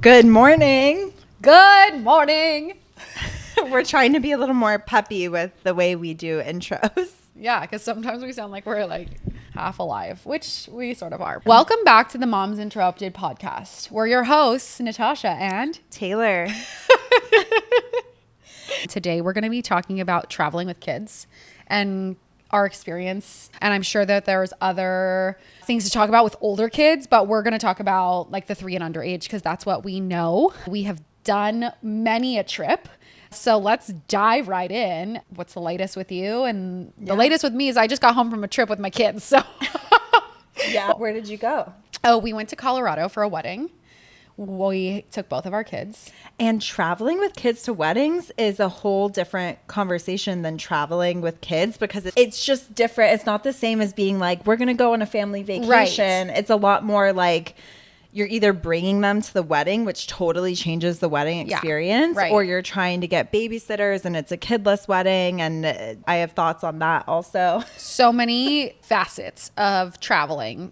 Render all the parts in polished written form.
Good morning. Good morning. We're trying to be a little more peppy with the way we do intros. Yeah, because sometimes we sound like we're like half alive, which we sort of are. Welcome back to the Moms Interrupted podcast. We're your hosts, Natasha and Taylor. Today we're going to be talking about traveling with kids and our experience. And I'm sure that there's other things to talk about with older kids, but we're going to talk about like the 3 and under age because that's what we know. We have done many a trip. So let's dive right in. What's the latest with you? And the latest with me is I just got home from a trip with my kids. So Yeah. Where did you go? Oh, we went to Colorado for a wedding. We took both of our kids. And traveling with kids to weddings is a whole different conversation than traveling with kids because it's just different. It's not the same as being like, we're going to go on a family vacation. Right. It's a lot more like you're either bringing them to the wedding, which totally changes the wedding experience, or you're trying to get babysitters and it's a kidless wedding. And I have thoughts on that also. So many facets of traveling.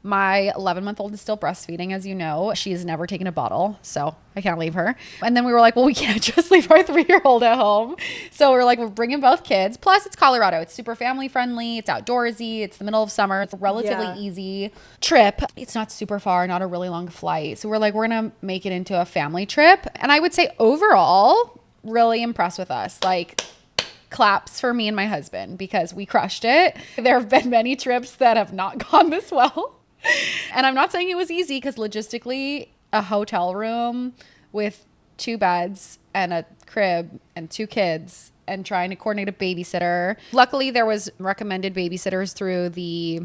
My 11-month-old is still breastfeeding, as you know. She's never taken a bottle, so I can't leave her. And then we were like, well, we can't just leave our 3-year-old at home. So we're like, we're bringing both kids. Plus, it's Colorado. It's super family friendly. It's outdoorsy. It's the middle of summer. It's a relatively easy trip. It's not super far, not a really long flight. So we're like, we're going to make it into a family trip. And I would say overall, really impressed with us. Like, claps for me and my husband because we crushed it. There have been many trips that have not gone this well. And I'm not saying it was easy because logistically a hotel room with 2 beds and a crib and 2 kids and trying to coordinate a babysitter. Luckily there was recommended babysitters through the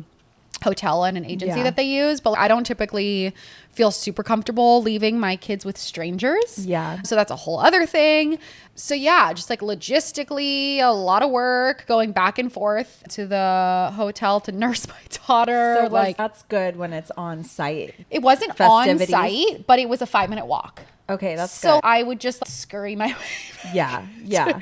hotel and an agency that they use, but I don't typically feel super comfortable leaving my kids with strangers. Yeah. So that's a whole other thing. So yeah, just like logistically, a lot of work going back and forth to the hotel to nurse my daughter. So like that's good when it's on site. It wasn't on site, but it was a 5-minute walk. Okay, that's so good. I would just scurry my way. Yeah.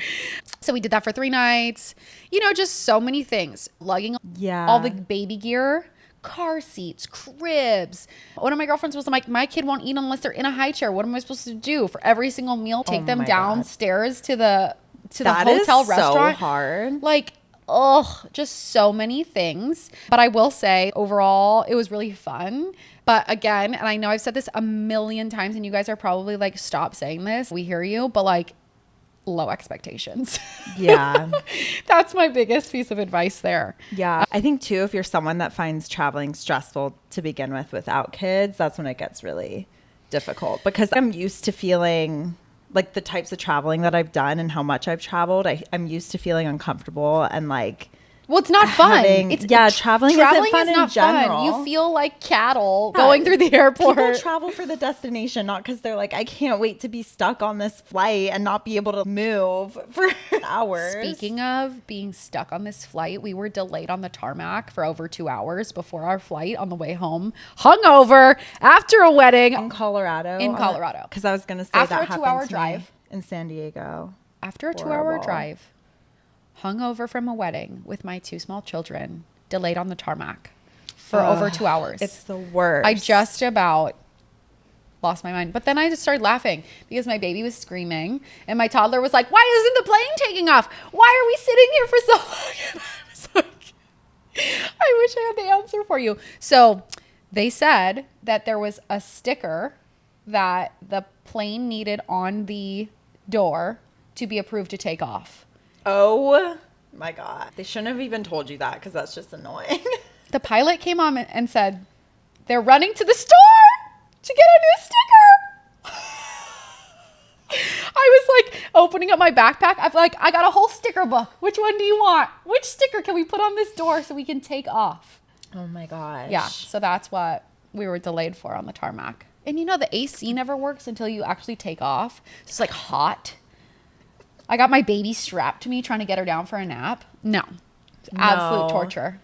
So we did that for 3 nights. You know, just so many things. Lugging all the baby gear, car seats, cribs. One of my girlfriends was like, my kid won't eat unless they're in a high chair. What am I supposed to do for every single meal? Take them downstairs to the hotel restaurant. So hard. Like, just so many things. But I will say overall, it was really fun. But again, and I know I've said this a million times and you guys are probably like, stop saying this. We hear you, but like low expectations. Yeah. That's my biggest piece of advice there. Yeah. I think too, if you're someone that finds traveling stressful to begin with without kids, that's when it gets really difficult because I'm used to feeling like the types of traveling that I've done and how much I've traveled. I'm used to feeling uncomfortable and like, well, it's not fun. Traveling isn't fun in general. You feel like cattle going through the airport. People travel for the destination, not because they're like, I can't wait to be stuck on this flight and not be able to move for hours. Speaking of being stuck on this flight, we were delayed on the tarmac for over 2 hours before our flight on the way home. Hungover after a wedding. In Colorado. Because I was going to say after that a happened 2-hour to drive me in San Diego. After a 2-hour drive. Hungover from a wedding with my 2 small children, delayed on the tarmac for over 2 hours. It's the worst. I just about lost my mind. But then I just started laughing because my baby was screaming and my toddler was like, why isn't the plane taking off? Why are we sitting here for so long? And I was like, I wish I had the answer for you. So they said that there was a sticker that the plane needed on the door to be approved to take off. Oh my God. They shouldn't have even told you that because that's just annoying. The pilot came on and said, they're running to the store to get a new sticker. I was like opening up my backpack. I'm like, I got a whole sticker book. Which one do you want? Which sticker can we put on this door so we can take off? Oh my gosh. Yeah. So that's what we were delayed for on the tarmac. And you know, the AC never works until you actually take off. It's like hot. I got my baby strapped to me trying to get her down for a nap. No. Absolute torture.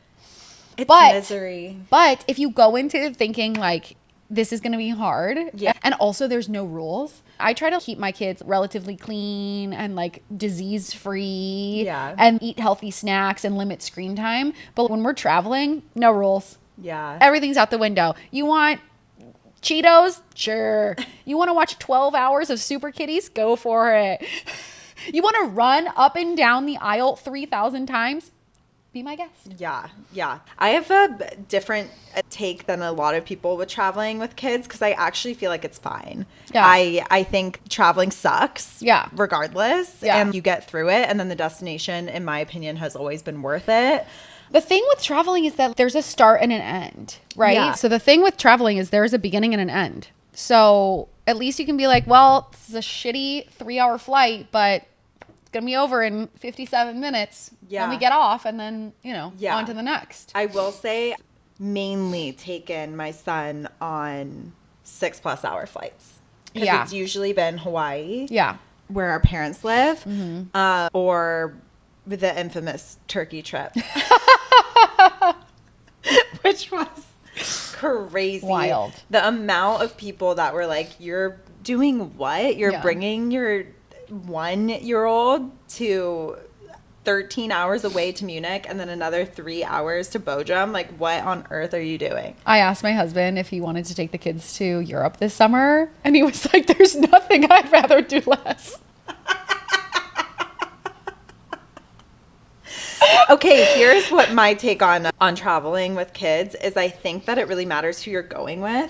It's misery. But if you go into it thinking like this is going to be hard, and also there's no rules. I try to keep my kids relatively clean and like disease free and eat healthy snacks and limit screen time. But when we're traveling, no rules. Yeah. Everything's out the window. You want Cheetos? Sure. You want to watch 12 hours of Super Kitties? Go for it. You want to run up and down the aisle 3,000 times? Be my guest. Yeah. I have a different take than a lot of people with traveling with kids because I actually feel like it's fine. Yeah. I think traveling sucks. Yeah. Regardless. Yeah. And you get through it. And then the destination, in my opinion, has always been worth it. The thing with traveling is that there's a start and an end, right? Yeah. So the thing with traveling is there's a beginning and an end. So at least you can be like, well, this is a shitty 3-hour flight, but it's going to be over in 57 minutes. Yeah. Then we get off and then, on to the next. I will say, mainly taken my son on 6+ hour flights. Because it's usually been Hawaii. Yeah. Where our parents live. Or the infamous Turkey trip. Which was crazy. Wild. The amount of people that were like, you're doing what? You're bringing your 1-year-old to 13 hours away to Munich and then another 3 hours to Bochum. Like, what on earth are you doing? I asked my husband if he wanted to take the kids to Europe this summer, and he was like, there's nothing I'd rather do less. Okay, here's what my take on traveling with kids is. I think that it really matters who you're going with.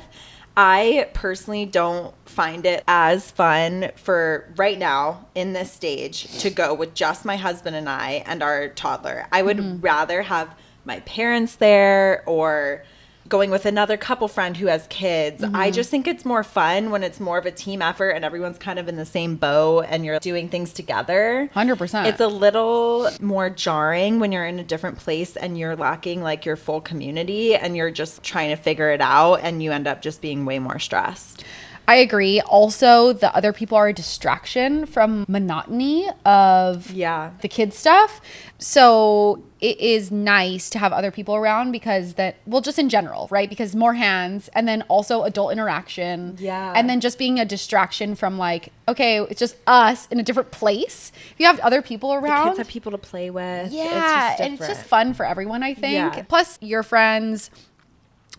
I personally don't find it as fun for right now in this stage to go with just my husband and I and our toddler. I would rather have my parents there or going with another couple friend who has kids. I just think it's more fun when it's more of a team effort and everyone's kind of in the same boat and you're doing things together. 100%. It's a little more jarring when you're in a different place and you're lacking like your full community and you're just trying to figure it out and you end up just being way more stressed. I agree. Also, the other people are a distraction from monotony of the kid stuff. So it is nice to have other people around because just in general, right? Because more hands and then also adult interaction. Yeah. And then just being a distraction from like, okay, it's just us in a different place. If you have other people around. The kids have people to play with. Yeah. It's just and it's just fun for everyone, I think. Yeah. Plus, your friends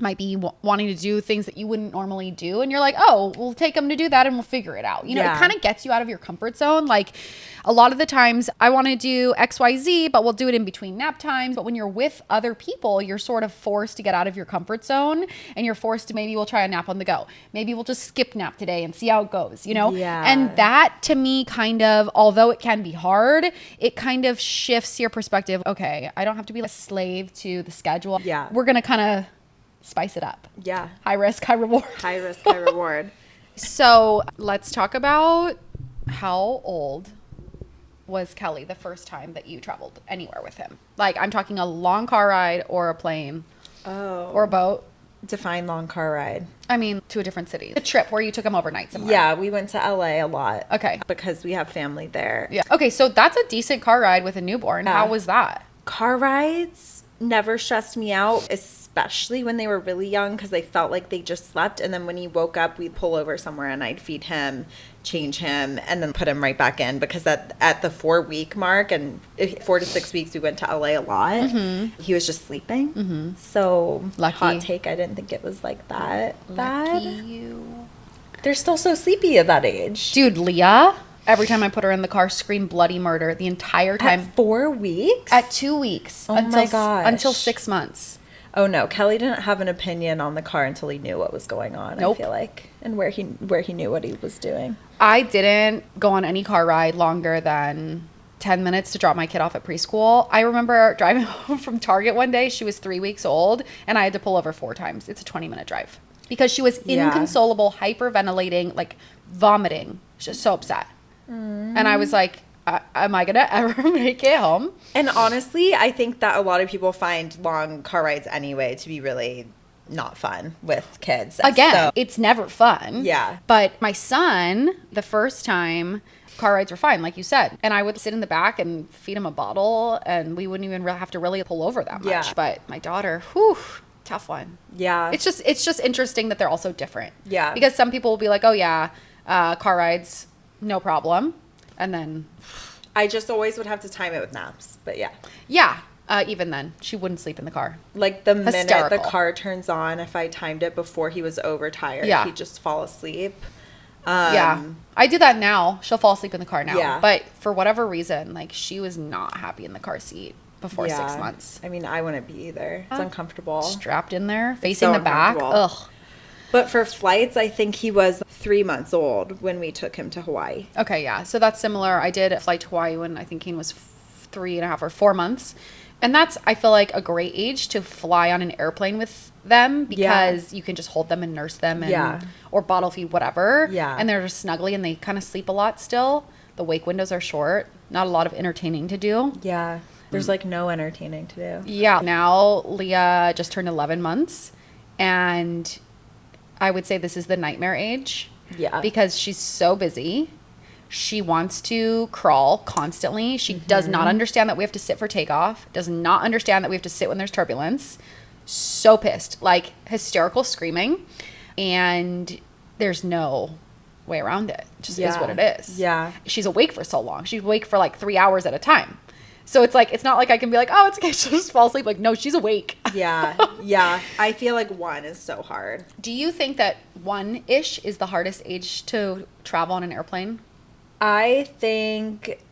might be wanting to do things that you wouldn't normally do. And you're like, oh, we'll take them to do that and we'll figure it out. It kind of gets you out of your comfort zone. Like a lot of the times I want to do XYZ, but we'll do it in between nap times. But when you're with other people, you're sort of forced to get out of your comfort zone and you're forced to maybe we'll try a nap on the go. Maybe we'll just skip nap today and see how it goes, Yeah. And that to me kind of, although it can be hard, it kind of shifts your perspective. Okay, I don't have to be a slave to the schedule. Yeah. We're going to kind of spice it up. Yeah. High risk, high reward. High risk, high reward. So let's talk about how old was Kelly the first time that you traveled anywhere with him? Like I'm talking a long car ride or a plane or a boat. Define long car ride. I mean, to a different city. A trip where you took him overnight somewhere. Yeah, we went to LA a lot. Okay. Because we have family there. Yeah. Okay, so that's a decent car ride with a newborn. Yeah. How was that? Car rides never stressed me out, especially when they were really young because they felt like they just slept. And then when he woke up, we'd pull over somewhere and I'd feed him, change him, and then put him right back in because at the 4-week mark and 4 to 6 weeks, we went to LA a lot. He was just sleeping. So Lucky. Hot take, I didn't think it was like that bad. Lucky you. They're still so sleepy at that age. Dude, Leah, every time I put her in the car, screamed bloody murder the entire time. At 4 weeks? At 2 weeks. Oh my gosh. Until 6 months. Oh no, Kelly didn't have an opinion on the car until he knew what was going on. Nope. I feel like, and where he knew what he was doing. I didn't go on any car ride longer than 10 minutes to drop my kid off at preschool. I remember driving home from Target one day. She was 3 weeks old, and I had to pull over 4 times. It's a 20-minute drive because she was inconsolable, hyperventilating, like vomiting. She was so upset. And I was like, am I going to ever make it home? And honestly, I think that a lot of people find long car rides anyway to be really not fun with kids. Again, So- it's never fun. Yeah. But my son, the first time, car rides were fine, like you said. And I would sit in the back and feed him a bottle, and we wouldn't even have to really pull over that much. Yeah. But my daughter, whew, tough one. Yeah. It's just interesting that they're also different. Yeah. Because some people will be like, oh yeah, car rides, no problem. And then I just always would have to time it with naps, but yeah. yeah. Even then, she wouldn't sleep in the car. Like the Hysterical. minute the car turns on, if I timed it before he was overtired, he'd just fall asleep. Yeah. I do that now. She'll fall asleep in the car now. Yeah. But for whatever reason, like she was not happy in the car seat before 6 months. I mean, I wouldn't be either. It's uncomfortable. Strapped in there, facing the back. Ugh. But for flights, I think he was 3 months old when we took him to Hawaii. Okay, yeah. So that's similar. I did a flight to Hawaii when I think Kane was 3.5 or 4 months. And that's, I feel like, a great age to fly on an airplane with them because you can just hold them and nurse them and or bottle feed, whatever. Yeah. And they're just snuggly and they kind of sleep a lot still. The wake windows are short. Not a lot of entertaining to do. Yeah. There's like no entertaining to do. Yeah. Now Leah just turned 11 months and I would say this is the nightmare age. Yeah. Because she's so busy. She wants to crawl constantly. She does not understand that we have to sit for takeoff. Does not understand that we have to sit when there's turbulence. So pissed. Like hysterical screaming. And there's no way around it. It just is what it is. Yeah. She's awake for so long. She's awake for like 3 hours at a time. So it's like, it's not like I can be like, oh, it's okay, she'll just fall asleep. Like, no, she's awake. Yeah. Yeah. I feel like 1 is so hard. Do you think that 1-ish is the hardest age to travel on an airplane? I think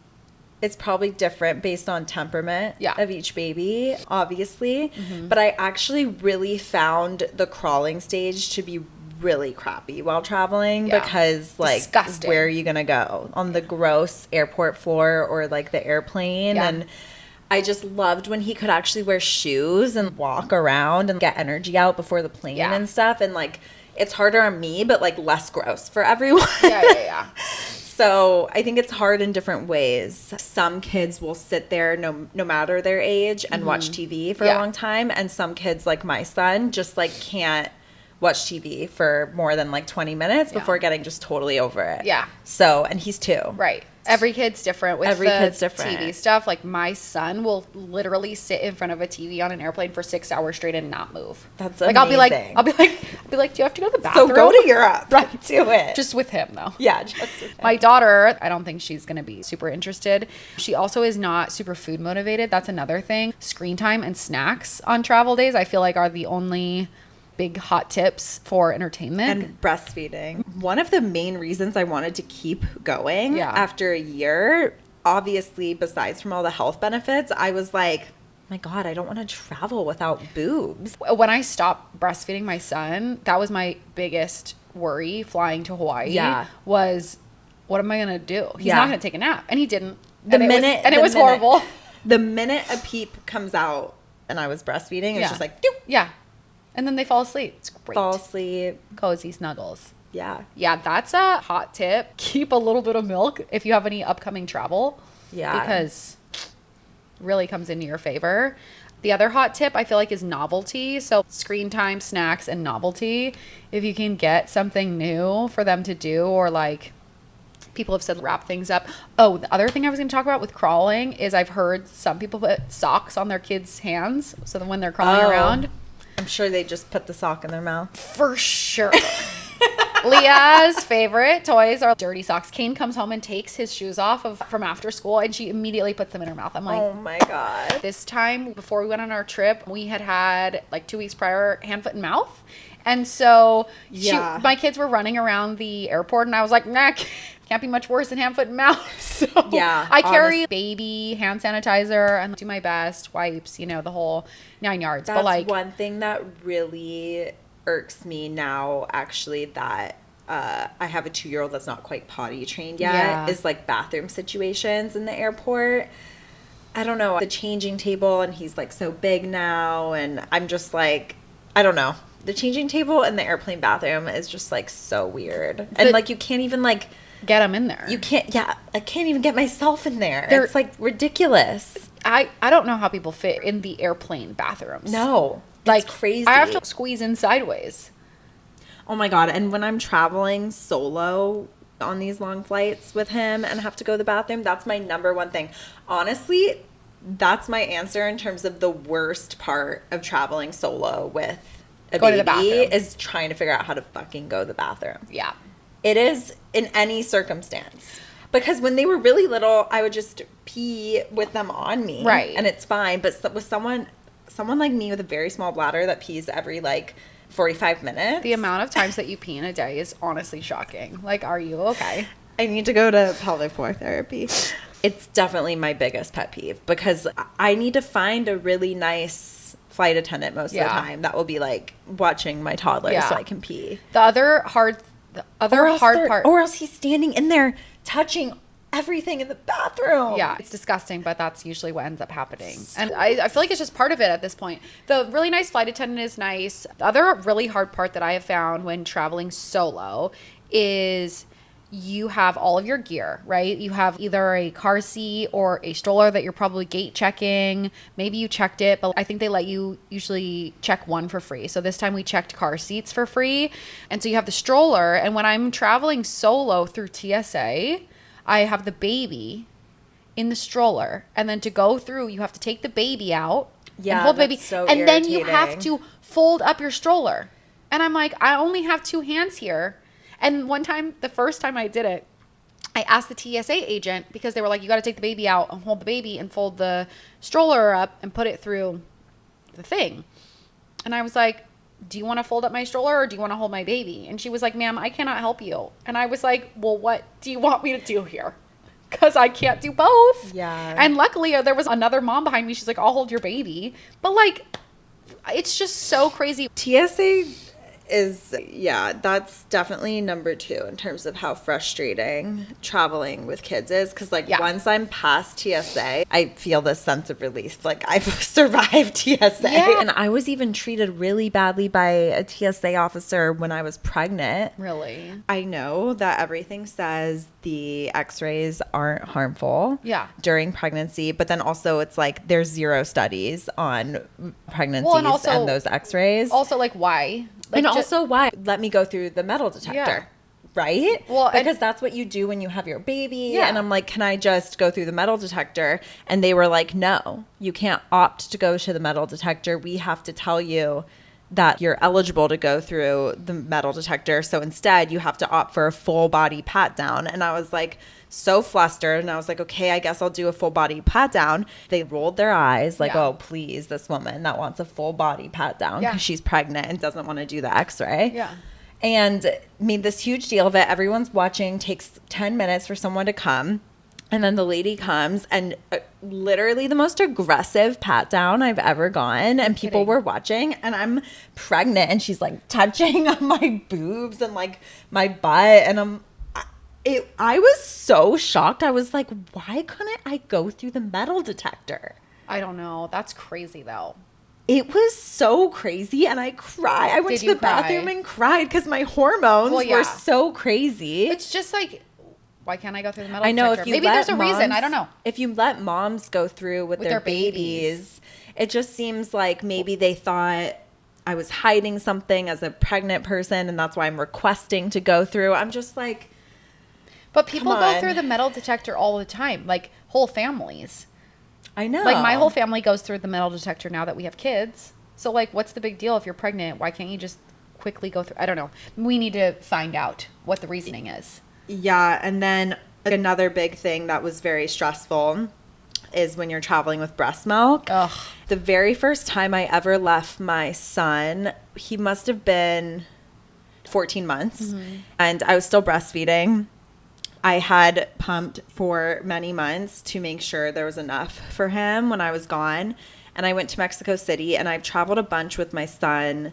it's probably different based on temperament of each baby, obviously. But I actually really found the crawling stage to be really crappy while traveling because like disgusting. Where are you gonna go? On the gross airport floor or like the airplane? And I just loved when he could actually wear shoes and walk around and get energy out before the plane and stuff. And like it's harder on me, but like less gross for everyone. Yeah. So I think it's hard in different ways. Some kids will sit there no matter their age and watch TV for a long time. And some kids, like my son, just like can't watch TV for more than like 20 minutes before getting just totally over it. Yeah. So, and he's 2. Right. Every kid's different with Every kid's different. TV stuff. Like my son will literally sit in front of a TV on an airplane for 6 hours straight and not move. That's like amazing. I'll be like, do you have to go to the bathroom? So go to Europe. Right. Do it. Just with him though. Yeah, just with him. My daughter, I don't think she's going to be super interested. She also is not super food motivated. That's another thing. Screen time and snacks on travel days, I feel like are the only big hot tips for entertainment. And breastfeeding. One of the main reasons I wanted to keep going after a year, obviously, besides from all the health benefits, I was like, my God, I don't want to travel without boobs. When I stopped breastfeeding my son, that was my biggest worry flying to Hawaii was, what am I going to do? He's not going to take a nap. And he didn't. It was horrible. The minute a peep comes out and I was breastfeeding, it's just like, doop. Yeah. And then they fall asleep. It's great. Fall asleep. Cozy snuggles. Yeah. Yeah, that's a hot tip. Keep a little bit of milk if you have any upcoming travel. Yeah. Because it really comes into your favor. The other hot tip I feel like is novelty. So screen time, snacks, and novelty. If you can get something new for them to do, or like people have said wrap things up. Oh, the other thing I was going to talk about with crawling is I've heard some people put socks on their kids' hands so that when they're crawling around. I'm sure they just put the sock in their mouth. For sure. Leah's favorite toys are dirty socks. Kane comes home and takes his shoes off from after school and she immediately puts them in her mouth. I'm like, oh my God. This time before we went on our trip, we had like 2 weeks prior hand, foot, and mouth. And so my kids were running around the airport and I was like, nah, can't be much worse than hand, foot, and mouth. So I carry baby hand sanitizer and do my best, wipes, the whole 9 yards. That's but like one thing that really irks me now, actually, that I have a 2-year-old that's not quite potty trained yet, is like bathroom situations in the airport. I don't know, the changing table, and he's like so big now, and I'm just like, I don't know. The changing table in the airplane bathroom is just like so weird. And like you can't even like get them in there. You can't, I can't even get myself in there. It's like ridiculous. I don't know how people fit in the airplane bathrooms. No. Like it's crazy. I have to squeeze in sideways. Oh my God. And when I'm traveling solo on these long flights with him and have to go to the bathroom, that's my number one thing. Honestly, that's my answer in terms of the worst part of traveling solo with a go baby to the bathroom. Is trying to figure out how to fucking go to the bathroom. Yeah. It is in any circumstance. Because when they were really little, I would just pee with them on me. Right. And it's fine. But with someone like me with a very small bladder that pees every, like, 45 minutes. The amount of times that you pee in a day is honestly shocking. Like, are you okay? I need to go to pelvic floor therapy. It's definitely my biggest pet peeve because I need to find a really nice flight attendant most of the time that will be, like, watching my toddler so I can pee. The other hard part. Or else he's standing in there touching everything in the bathroom. Yeah, it's disgusting, but that's usually what ends up happening. And I feel like it's just part of it at this point. The really nice flight attendant is nice. The other really hard part that I have found when traveling solo is you have all of your gear, right? You have either a car seat or a stroller that you're probably gate checking. Maybe you checked it, but I think they let you usually check one for free. So this time we checked car seats for free. And so you have the stroller. And when I'm traveling solo through TSA, I have the baby in the stroller. And then to go through, you have to take the baby out and hold the baby. So and irritating. then you have to fold up your stroller. And I'm like, I only have two hands here. And one time, the first time I did it, I asked the TSA agent because they were like, you got to take the baby out and hold the baby and fold the stroller up and put it through the thing. And I was like, do you want to fold up my stroller or do you want to hold my baby? And she was like, ma'am, I cannot help you. And I was like, well, what do you want me to do here? Because I can't do both. Yeah. And luckily, there was another mom behind me. She's like, I'll hold your baby. But, like, it's just so crazy. TSA is, that's definitely number 2 in terms of how frustrating traveling with kids is. Because, like, once I'm past TSA, I feel this sense of relief. Like, I've survived TSA. Yeah. And I was even treated really badly by a TSA officer when I was pregnant. Really? I know that everything says the x-rays aren't harmful during pregnancy, but then also it's like there's 0 studies on pregnancies and those x-rays. Also, like, why? Like, and also why? Let me go through the metal detector. Right? Well, because that's what you do when you have your baby. Yeah. And I'm like, can I just go through the metal detector? And they were like, no, you can't opt to go to the metal detector. We have to tell you that you're eligible to go through the metal detector. So instead, you have to opt for a full body pat down. And I was like so flustered. And I was like, okay, I guess I'll do a full body pat down. They rolled their eyes like, oh, please, this woman that wants a full body pat down because she's pregnant and doesn't want to do the x-ray. Yeah. And made this huge deal of it. Everyone's watching, takes 10 minutes for someone to come. And then the lady comes and literally the most aggressive pat down I've ever gotten. And people were watching and I'm pregnant and she's like touching on my boobs and like my butt. And I was so shocked. I was like, why couldn't I go through the metal detector? I don't know. That's crazy though. It was so crazy and I cried. I went to the bathroom and cried because my hormones were so crazy. It's just like, why can't I go through the metal I know detector? if you Maybe there's a reason. I don't know. If you let moms go through with their babies, it just seems like maybe they thought I was hiding something as a pregnant person and that's why I'm requesting to go through. I'm just like, but people go through the metal detector all the time, like whole families. I know. Like my whole family goes through the metal detector now that we have kids. So like, what's the big deal if you're pregnant? Why can't you just quickly go through? I don't know. We need to find out what the reasoning is. Yeah. And then another big thing that was very stressful is when you're traveling with breast milk. Ugh. The very first time I ever left my son, he must have been 14 months and I was still breastfeeding. I had pumped for many months to make sure there was enough for him when I was gone. And I went to Mexico City and I've traveled a bunch with my son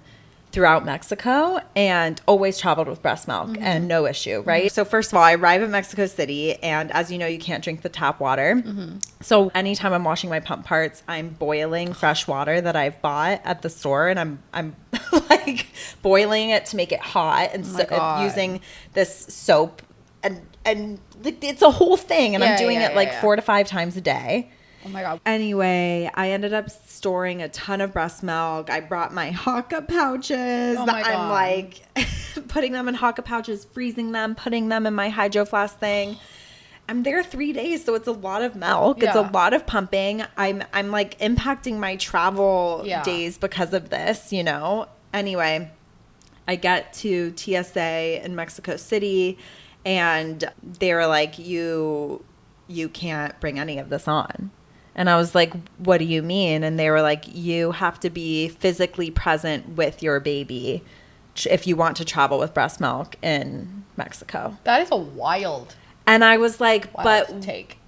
throughout Mexico and always traveled with breast milk and no issue, right? So first of all, I arrive at Mexico City and as you know, you can't drink the tap water. So anytime I'm washing my pump parts, I'm boiling fresh water that I've bought at the store and I'm like boiling it to make it hot and using this soap and it's a whole thing and I'm doing it like 4 to 5 times a day. Oh my God. Anyway, I ended up storing a ton of breast milk. I brought my Haka pouches. Oh my God. I'm like putting them in Haka pouches, freezing them, putting them in my Hydro Flask thing. I'm there 3 days, so it's a lot of milk. It's a lot of pumping. I'm like impacting my travel days because of this, you know. Anyway, I get to TSA in Mexico City And they were like, you can't bring any of this on. And I was like, what do you mean? And they were like, you have to be physically present with your baby if you want to travel with breast milk in Mexico. That is a wild. And I was like, but take.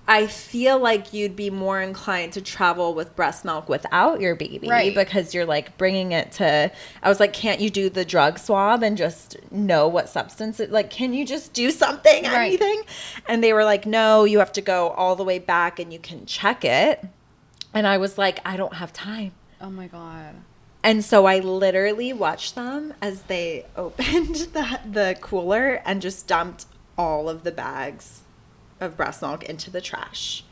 I feel like you'd be more inclined to travel with breast milk without your baby, right? Because you're like bringing it to, I was like, can't you do the drug swab and just know what substance it, like, can you just do something, right. anything? And they were like, no, you have to go all the way back and you can check it. And I was like, I don't have time. Oh my God. And so I literally watched them as they opened the cooler and just dumped all of the bags of breast milk into the trash.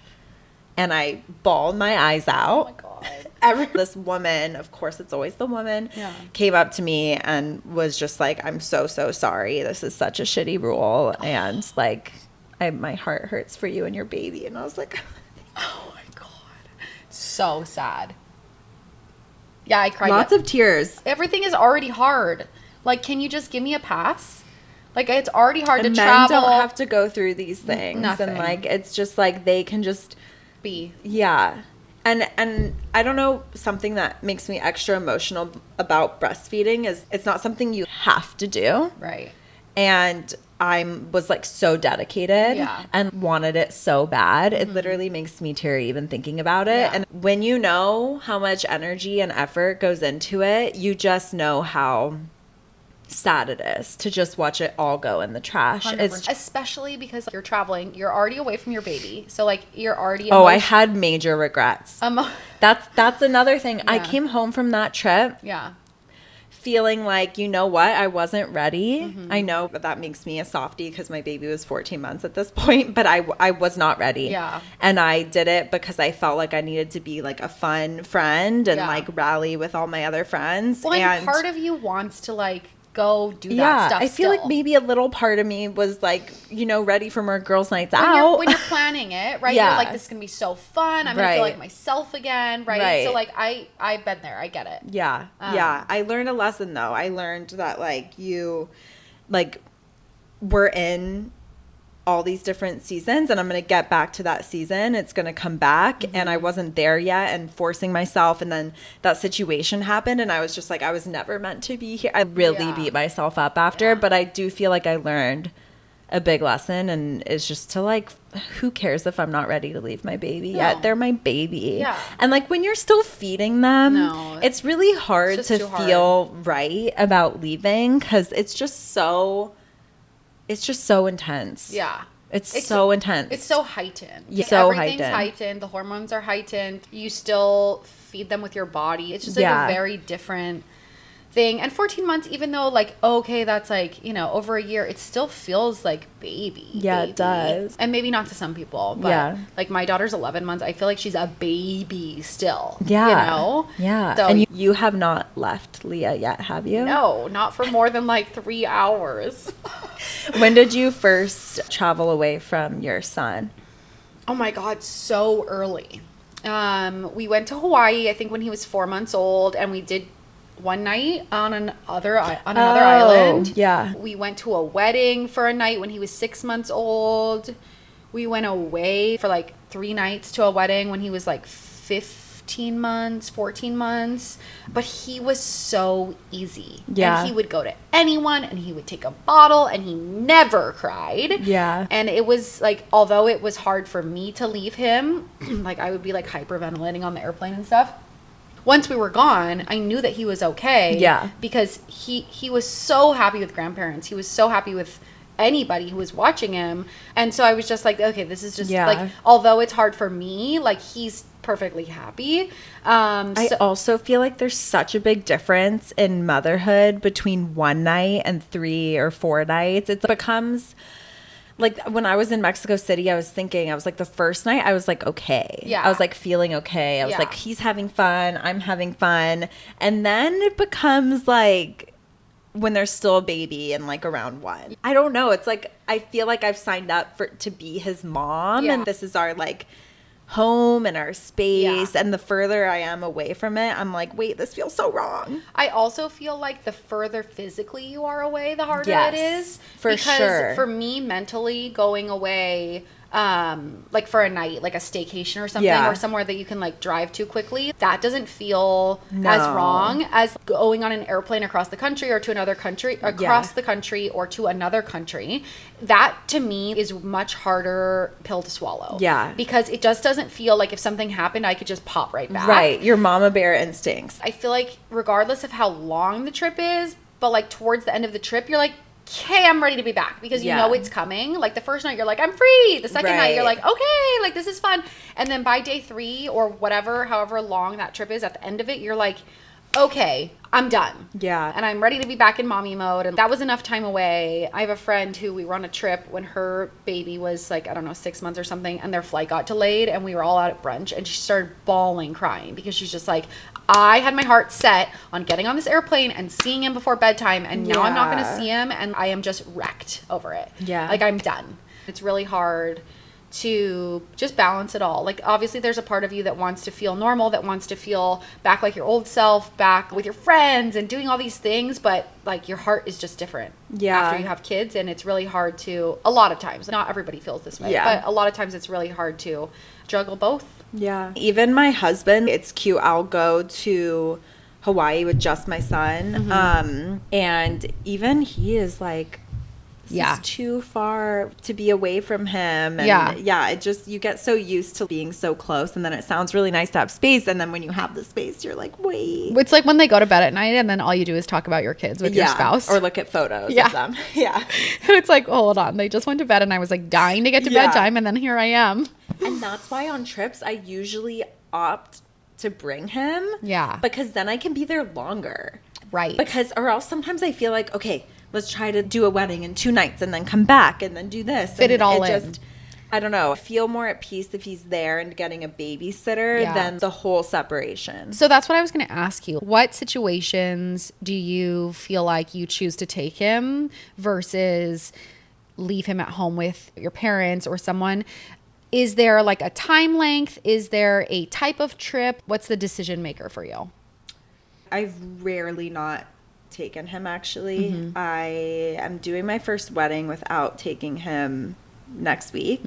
And I bawled my eyes out. Oh my God. This woman, of course it's always the woman, yeah. came up to me and was just like, I'm so sorry. This is such a shitty rule. And like, my heart hurts for you and your baby. And I was like, oh my God. So sad. Yeah, I cried. Lots of tears. Everything is already hard. Like, can you just give me a pass? Like, it's already hard and to men travel. don't have to go through these things. Nothing. And like, it's just like they can just be. Yeah. And I don't know, something that makes me extra emotional about breastfeeding is it's not something you have to do. Right. And I was like so dedicated and wanted it so bad. It literally makes me teary even thinking about it. Yeah. And when you know how much energy and effort goes into it, you just know how sad it is to just watch it all go in the trash. Especially because you're traveling, you're already away from your baby, so like you're already I had major regrets. That's another thing. I came home from that trip feeling like, you know what, I wasn't ready. I know that makes me a softie because my baby was 14 months at this point, but I was not ready. And I did it because I felt like I needed to be like a fun friend and like rally with all my other friends. Well, and part of you wants to like go do that stuff. I feel like maybe a little part of me was like, you know, ready for more girls' nights out. When you're planning it, right? You're like, this is gonna be so fun. I'm gonna feel like myself again, right? So like I've been there. I get it. Yeah. I learned a lesson though. I learned that like we're in all these different seasons and I'm going to get back to that season. It's going to come back and I wasn't there yet and forcing myself. And then that situation happened and I was just like, I was never meant to be here. I really beat myself up after, but I do feel like I learned a big lesson and it's just to like, who cares if I'm not ready to leave my baby yet? They're my baby. And like when you're still feeding them, it's really hard to feel right about leaving because it's just so intense. It's so intense. It's so heightened. Everything's heightened. The hormones are heightened. You still feed them with your body. It's just like a very different thing. And 14 months, even though like, okay, that's like, you know, over a year, it still feels like baby. It does. And maybe not to some people, but like my daughter's 11 months. I feel like she's a baby still. You know? So and you have not left Leah yet, have you? No, not for more than like 3 hours. When did you first travel away from your son? Oh my God, so early. We went to Hawaii, I think when he was 4 months old, and we did one night on another island. We went to a wedding for a night when he was 6 months old. We went away for like 3 nights to a wedding when he was like 15 months, 14 months. But he was so easy. And he would go to anyone and he would take a bottle and he never cried. And it was like, although it was hard for me to leave him, like I would be like hyperventilating on the airplane and stuff. Once we were gone, I knew that he was okay. Because he was so happy with grandparents. He was so happy with anybody who was watching him. And so I was just like, okay, this is just like, although it's hard for me, like he's perfectly happy. I also feel like there's such a big difference in motherhood between one night and 3 or 4 nights. It becomes... Like when I was in Mexico City, I was like the first night I was like, okay. I was like feeling okay. I was like, he's having fun. I'm having fun. And then it becomes like when there's still a baby and like around 1. I don't know. It's like, I feel like I've signed up to be his mom. And this is our like home and our space. And the further I am away from it, I'm like, wait, this feels so wrong. I also feel like the further physically you are away, the harder it is. For because sure. for me, mentally, going away, like for a night, like a staycation or something, or somewhere that you can like drive to quickly, that doesn't feel as wrong as going on an airplane across the country or to another country, across the country or to another country. That to me is much harder pill to swallow. Yeah. Because it just doesn't feel like if something happened, I could just pop right back. Right. Your mama bear instincts. I feel like regardless of how long the trip is, but like towards the end of the trip, you're like, okay, I'm ready to be back because you know it's coming. Like the first night you're like, I'm free. The second night you're like, okay, like this is fun. And then by day 3 or whatever, however long that trip is, at the end of it, you're like, okay, I'm done. Yeah. And I'm ready to be back in mommy mode. And that was enough time away. I have a friend who we were on a trip when her baby was like, I don't know, 6 months or something. And their flight got delayed and we were all out at brunch. And she started bawling, crying because she's just like, I had my heart set on getting on this airplane and seeing him before bedtime. And now I'm not going to see him. And I am just wrecked over it. Yeah. Like I'm done. It's really hard to just balance it all. Like obviously there's a part of you that wants to feel normal, that wants to feel back like your old self, back with your friends and doing all these things, but like your heart is just different after you have kids. And it's really hard to, a lot of times, not everybody feels this way, but a lot of times it's really hard to juggle both. Yeah. Even my husband, it's cute. I'll go to Hawaii with just my son. And even he is like, this is too far to be away from him. And it just, you get so used to being so close, and then it sounds really nice to have space, and then when you have the space you're like, wait. It's like when they go to bed at night and then all you do is talk about your kids with your spouse or look at photos of them. It's like, hold on, they just went to bed and I was like dying to get to bedtime, and then here I am. And that's why on trips I usually opt to bring him, because then I can be there longer, because or else sometimes I feel like, okay, let's try to do a wedding in 2 nights and then come back and then do this. Fit it all in. Just, I don't know. I feel more at peace if he's there and getting a babysitter than the whole separation. So that's what I was going to ask you. What situations do you feel like you choose to take him versus leave him at home with your parents or someone? Is there like a time length? Is there a type of trip? What's the decision maker for you? I've rarely not taken him, actually. I am doing my first wedding without taking him next week.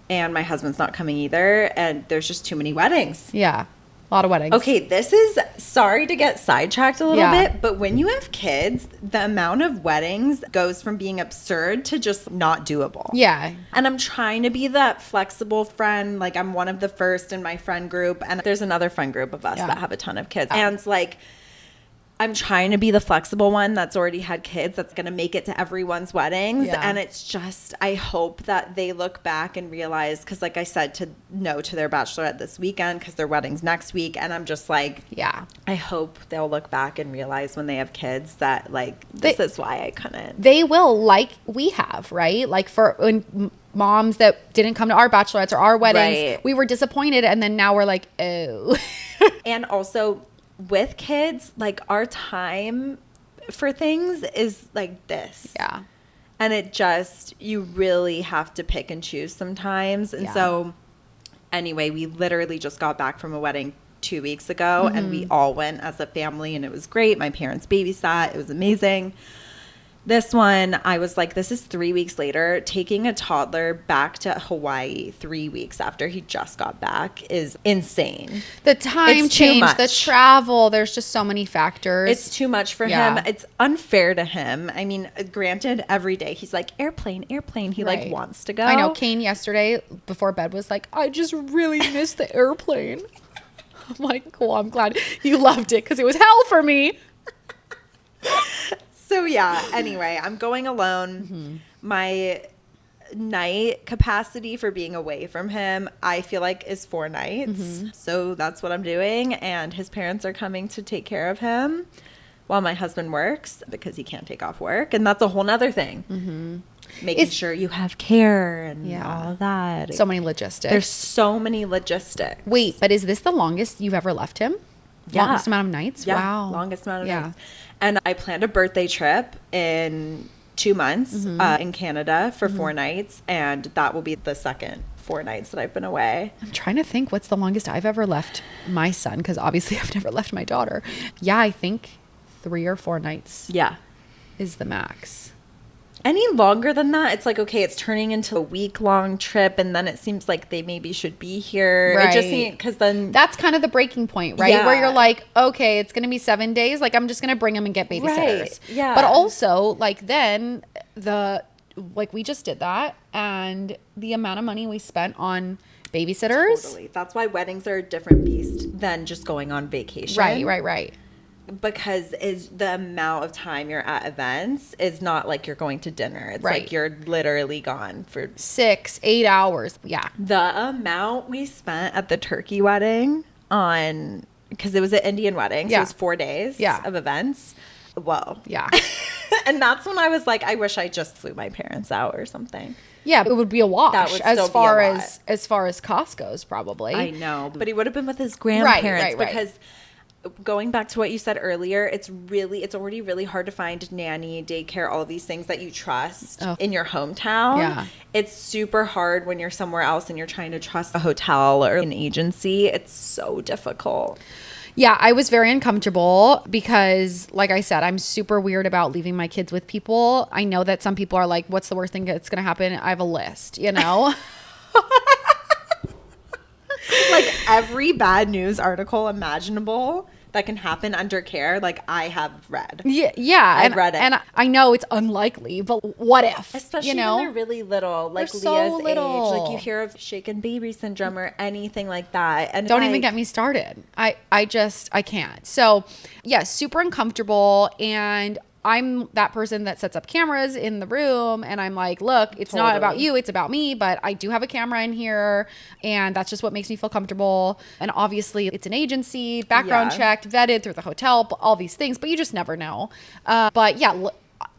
And my husband's not coming either. And there's just too many weddings. Yeah. A lot of weddings. Okay, this is, sorry to get sidetracked a little bit, but when you have kids, the amount of weddings goes from being absurd to just not doable. Yeah. And I'm trying to be that flexible friend. Like, I'm one of the first in my friend group, and there's another friend group of us that have a ton of kids. And like, I'm trying to be the flexible one that's already had kids, that's going to make it to everyone's weddings. And it's just, I hope that they look back and realize, because like I said, to no to their bachelorette this weekend because their wedding's next week. And I'm just like, I hope they'll look back and realize when they have kids that like, this is why I couldn't. They will, like we have, right? Like for when moms that didn't come to our bachelorettes or our weddings, we were disappointed. And then now we're like, oh. And also, with kids, like our time for things is like this. Yeah. And it just, you really have to pick and choose sometimes. And so anyway, we literally just got back from a wedding 2 weeks ago and we all went as a family and it was great. My parents babysat. It was amazing. This one, I was like, this is 3 weeks later. Taking a toddler back to Hawaii 3 weeks after he just got back is insane. The time change, the travel, there's just so many factors. It's too much for him. It's unfair to him. I mean, granted, every day he's like, airplane, airplane. He like wants to go. I know. Kane yesterday before bed was like, I just really miss the airplane. I'm like, cool, I'm glad you loved it because it was hell for me. So yeah, anyway, I'm going alone. My night capacity for being away from him, I feel like is 4 nights. So that's what I'm doing. And his parents are coming to take care of him while my husband works because he can't take off work. And that's a whole nother thing. Making sure you have care and all of that. So many logistics. There's so many logistics. Wait, but is this the longest you've ever left him? Longest amount of nights? Yeah, wow. longest amount of nights. And I planned a birthday trip in 2 months in Canada for 4 nights, and that will be the second 4 nights that I've been away. I'm trying to think what's the longest I've ever left my son, because obviously I've never left my daughter. Yeah, I think 3 or 4 nights is the max. Any longer than that, it's like, okay, it's turning into a week-long trip, and then it seems like they maybe should be here. Right. It just seems, because then... That's kind of the breaking point, right? Where you're like, okay, it's going to be 7 days. Like, I'm just going to bring them and get babysitters. Right. Yeah. But also, like, then like, we just did that, and the amount of money we spent on babysitters. Totally. That's why weddings are a different beast than just going on vacation. Right. Because is the amount of time you're at events is not like you're going to dinner. It's like you're literally gone for 6-8 hours. Yeah. The amount we spent at the turkey wedding on, because it was an Indian wedding, so it was 4 days of events. Whoa. Yeah. And that's when I was like, I wish I just flew my parents out or something. Yeah, it would be a wash. That would as far as cost goes, probably. I know, but he would have been with his grandparents because going back to what you said earlier, it's already really hard to find nanny, daycare, all of these things that you trust in your hometown. Yeah. It's super hard when you're somewhere else and you're trying to trust a hotel or an agency. It's so difficult. Yeah, I was very uncomfortable because, like I said, I'm super weird about leaving my kids with people. I know that some people are like, what's the worst thing that's going to happen? I have a list, you know? Like every bad news article imaginable that can happen under care, like I have read. Yeah. I've read it. And I know it's unlikely, but what if? Especially when they're really little, like they're Leah's so little. age. Like you hear of shaken baby syndrome or anything like that. And don't even get me started. I can't. So yeah, super uncomfortable. And I'm that person that sets up cameras in the room, and I'm like, look, it's not about you, it's about me, but I do have a camera in here, and that's just what makes me feel comfortable. And obviously it's an agency, background checked, vetted through the hotel, all these things, but you just never know. But yeah,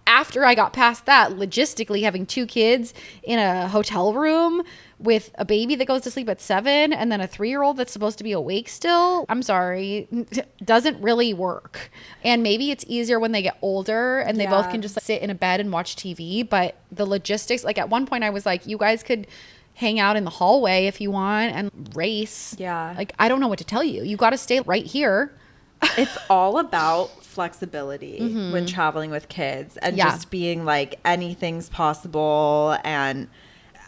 after I got past that, logistically having 2 kids in a hotel room with a baby that goes to sleep at 7 and then a 3-year-old that's supposed to be awake still, I'm sorry, doesn't really work. And maybe it's easier when they get older and they both can just like, sit in a bed and watch TV. But the logistics, like at one point I was like, you guys could hang out in the hallway if you want and race. Yeah. Like, I don't know what to tell you. You got to stay right here. It's all about flexibility when traveling with kids and just being like anything's possible. And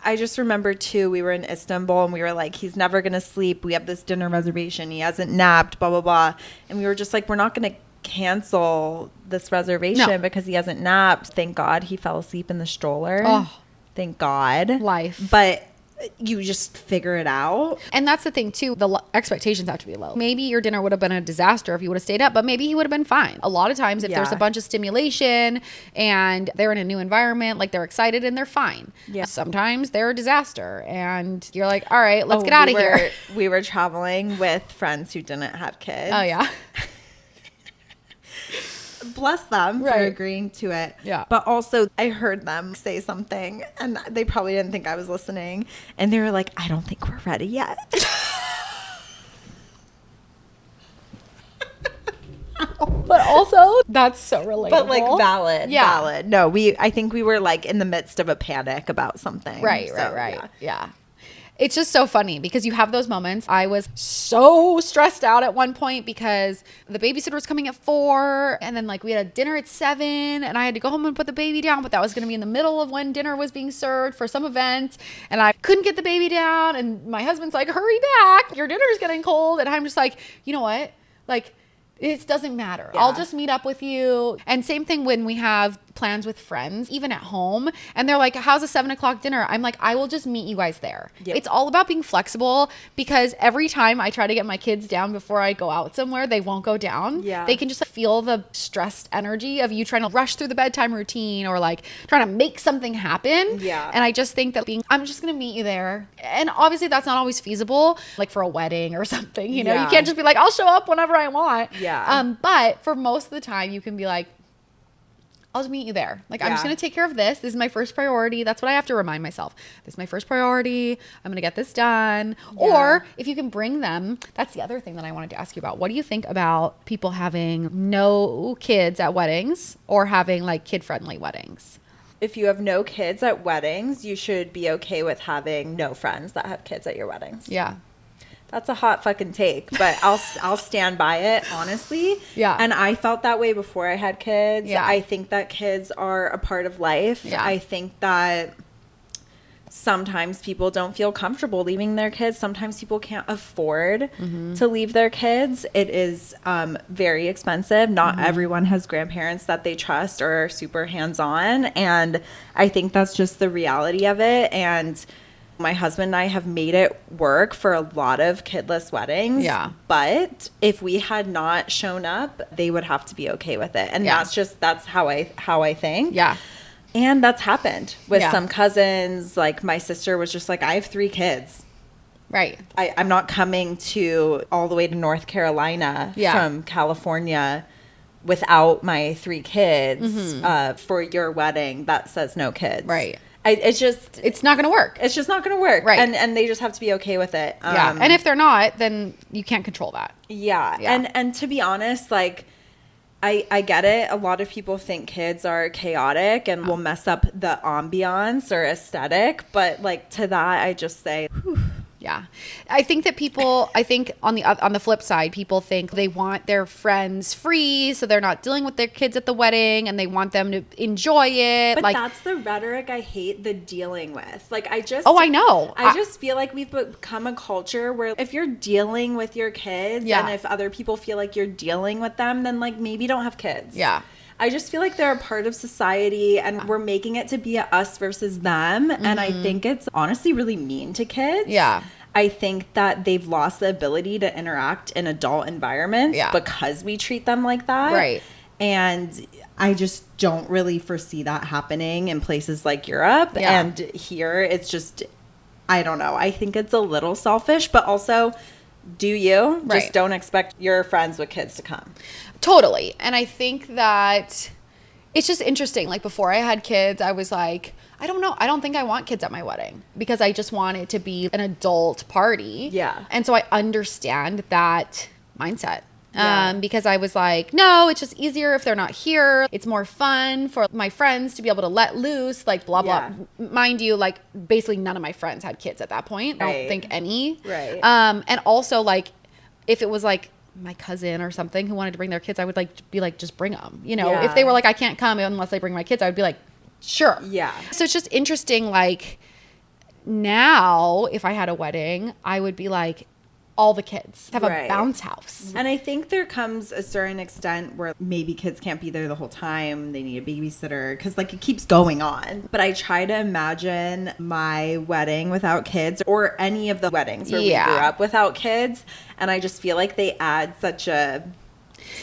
I just remember too, we were in Istanbul and we were like, he's never going to sleep. We have this dinner reservation. He hasn't napped, blah, blah, blah. And we were just like, we're not going to cancel this reservation because he hasn't napped. Thank God he fell asleep in the stroller. Oh, thank God. Life. But you just figure it out. And that's the thing too, the expectations have to be low. Maybe your dinner would have been a disaster if you would have stayed up, but maybe he would have been fine. A lot of times if there's a bunch of stimulation and they're in a new environment, like they're excited and they're fine. Yeah. Sometimes they're a disaster and you're like, all right, let's get out of here. We were traveling with friends who didn't have kids. Oh yeah. Bless them for agreeing to it. Yeah. But also I heard them say something and they probably didn't think I was listening. And they were like, I don't think we're ready yet. But also that's so relatable. But like valid. No, I think we were like in the midst of a panic about something. Right. Yeah. It's just so funny because you have those moments. I was so stressed out at one point because the babysitter was coming at 4 and then like we had a dinner at 7 and I had to go home and put the baby down, but that was going to be in the middle of when dinner was being served for some event and I couldn't get the baby down and my husband's like, hurry back, your dinner's getting cold. And I'm just like, you know what? Like, it doesn't matter. Yeah. I'll just meet up with you. And same thing when we have plans with friends, even at home. And they're like, how's a 7 o'clock dinner? I'm like, I will just meet you guys there. Yep. It's all about being flexible because every time I try to get my kids down before I go out somewhere, they won't go down. Yeah. They can just feel the stressed energy of you trying to rush through the bedtime routine or like trying to make something happen. Yeah. And I just think that I'm just going to meet you there. And obviously that's not always feasible, like for a wedding or something, you know, you can't just be like, I'll show up whenever I want. Yeah. But for most of the time you can be like, I'll just meet you there. Like, I'm just going to take care of this. This is my first priority. That's what I have to remind myself. This is my first priority. I'm going to get this done. Yeah. Or if you can bring them, that's the other thing that I wanted to ask you about. What do you think about people having no kids at weddings or having like kid-friendly weddings? if you have no kids at weddings, you should be okay with having no friends that have kids at your weddings. Yeah. That's a hot fucking take, but I'll stand by it, honestly. Yeah. And I felt that way before I had kids. Yeah. I think that kids are a part of life. Yeah. I think that sometimes people don't feel comfortable leaving their kids. Sometimes people can't afford to leave their kids. It is very expensive. Not everyone has grandparents that they trust or are super hands-on. And I think that's just the reality of it. And my husband and I have made it work for a lot of kidless weddings. Yeah. But if we had not shown up, they would have to be okay with it. And that's how I think. Yeah. And that's happened with some cousins. Like my sister was just like, I have 3 kids. Right. I'm not coming to all the way to North Carolina from California without my 3 kids for your wedding that says no kids. Right. It's not going to work. It's just not going to work. Right. And they just have to be okay with it. Yeah. And if they're not, then you can't control that. Yeah. And to be honest, like, I get it. A lot of people think kids are chaotic and will mess up the ambiance or aesthetic. But like to that, I just say, whew. Yeah. I think on the flip side, people think they want their friends free, so they're not dealing with their kids at the wedding and they want them to enjoy it. But like, that's the rhetoric I hate the dealing with. Like I know. I just feel like we've become a culture where if you're dealing with your kids and if other people feel like you're dealing with them, then like maybe don't have kids. Yeah. I just feel like they're a part of society and we're making it to be a us versus them. And I think it's honestly really mean to kids. Yeah. I think that they've lost the ability to interact in adult environments because we treat them like that. Right. And I just don't really foresee that happening in places like Europe. Yeah. And here it's just, I don't know. I think it's a little selfish, but also do you. Right. Just don't expect your friends with kids to come. Totally. And I think that it's just interesting. Like before I had kids, I was like, I don't know. I don't think I want kids at my wedding because I just want it to be an adult party. Yeah. And so I understand that mindset. Yeah. Because I was like, no, it's just easier if they're not here. It's more fun for my friends to be able to let loose, like blah, blah. Mind you, like basically none of my friends had kids at that point. I don't think any. Right. And also like if it was like my cousin or something who wanted to bring their kids, I would like be like, just bring them. You know, if they were like, I can't come unless I bring my kids, I would be like, sure. Yeah. So it's just interesting. Like now, if I had a wedding, I would be like, all the kids have a bounce house. And I think there comes a certain extent where maybe kids can't be there the whole time. They need a babysitter because like it keeps going on. But I try to imagine my wedding without kids or any of the weddings where we grew up without kids. And I just feel like they add such a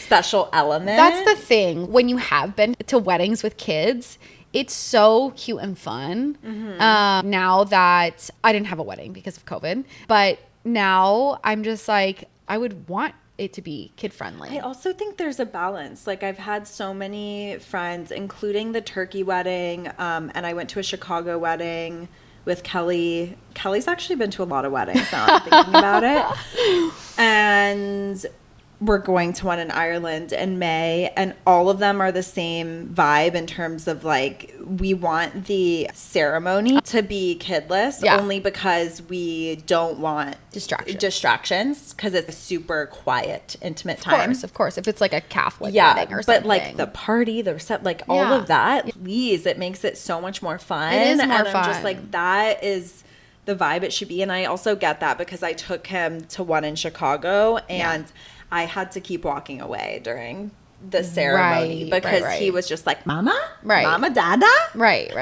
special element. That's the thing. When you have been to weddings with kids, it's so cute and fun. Now that I didn't have a wedding because of COVID, but now I'm just like, I would want it to be kid friendly. I also think there's a balance. Like I've had so many friends, including the turkey wedding, and I went to a Chicago wedding with Kelly. Kelly's actually been to a lot of weddings now I'm thinking about it. And we're going to one in Ireland in May, and all of them are the same vibe in terms of like we want the ceremony to be kidless only because we don't want distractions because it's a super quiet, intimate time. Of course. If it's like a Catholic wedding or something. But like the party, the reception, like all of that, please, it makes it so much more fun. It is more fun. I'm just like, that is the vibe it should be. And I also get that because I took him to one in Chicago and I had to keep walking away during the ceremony because he was just like, Mama? Mama, Dada? Right.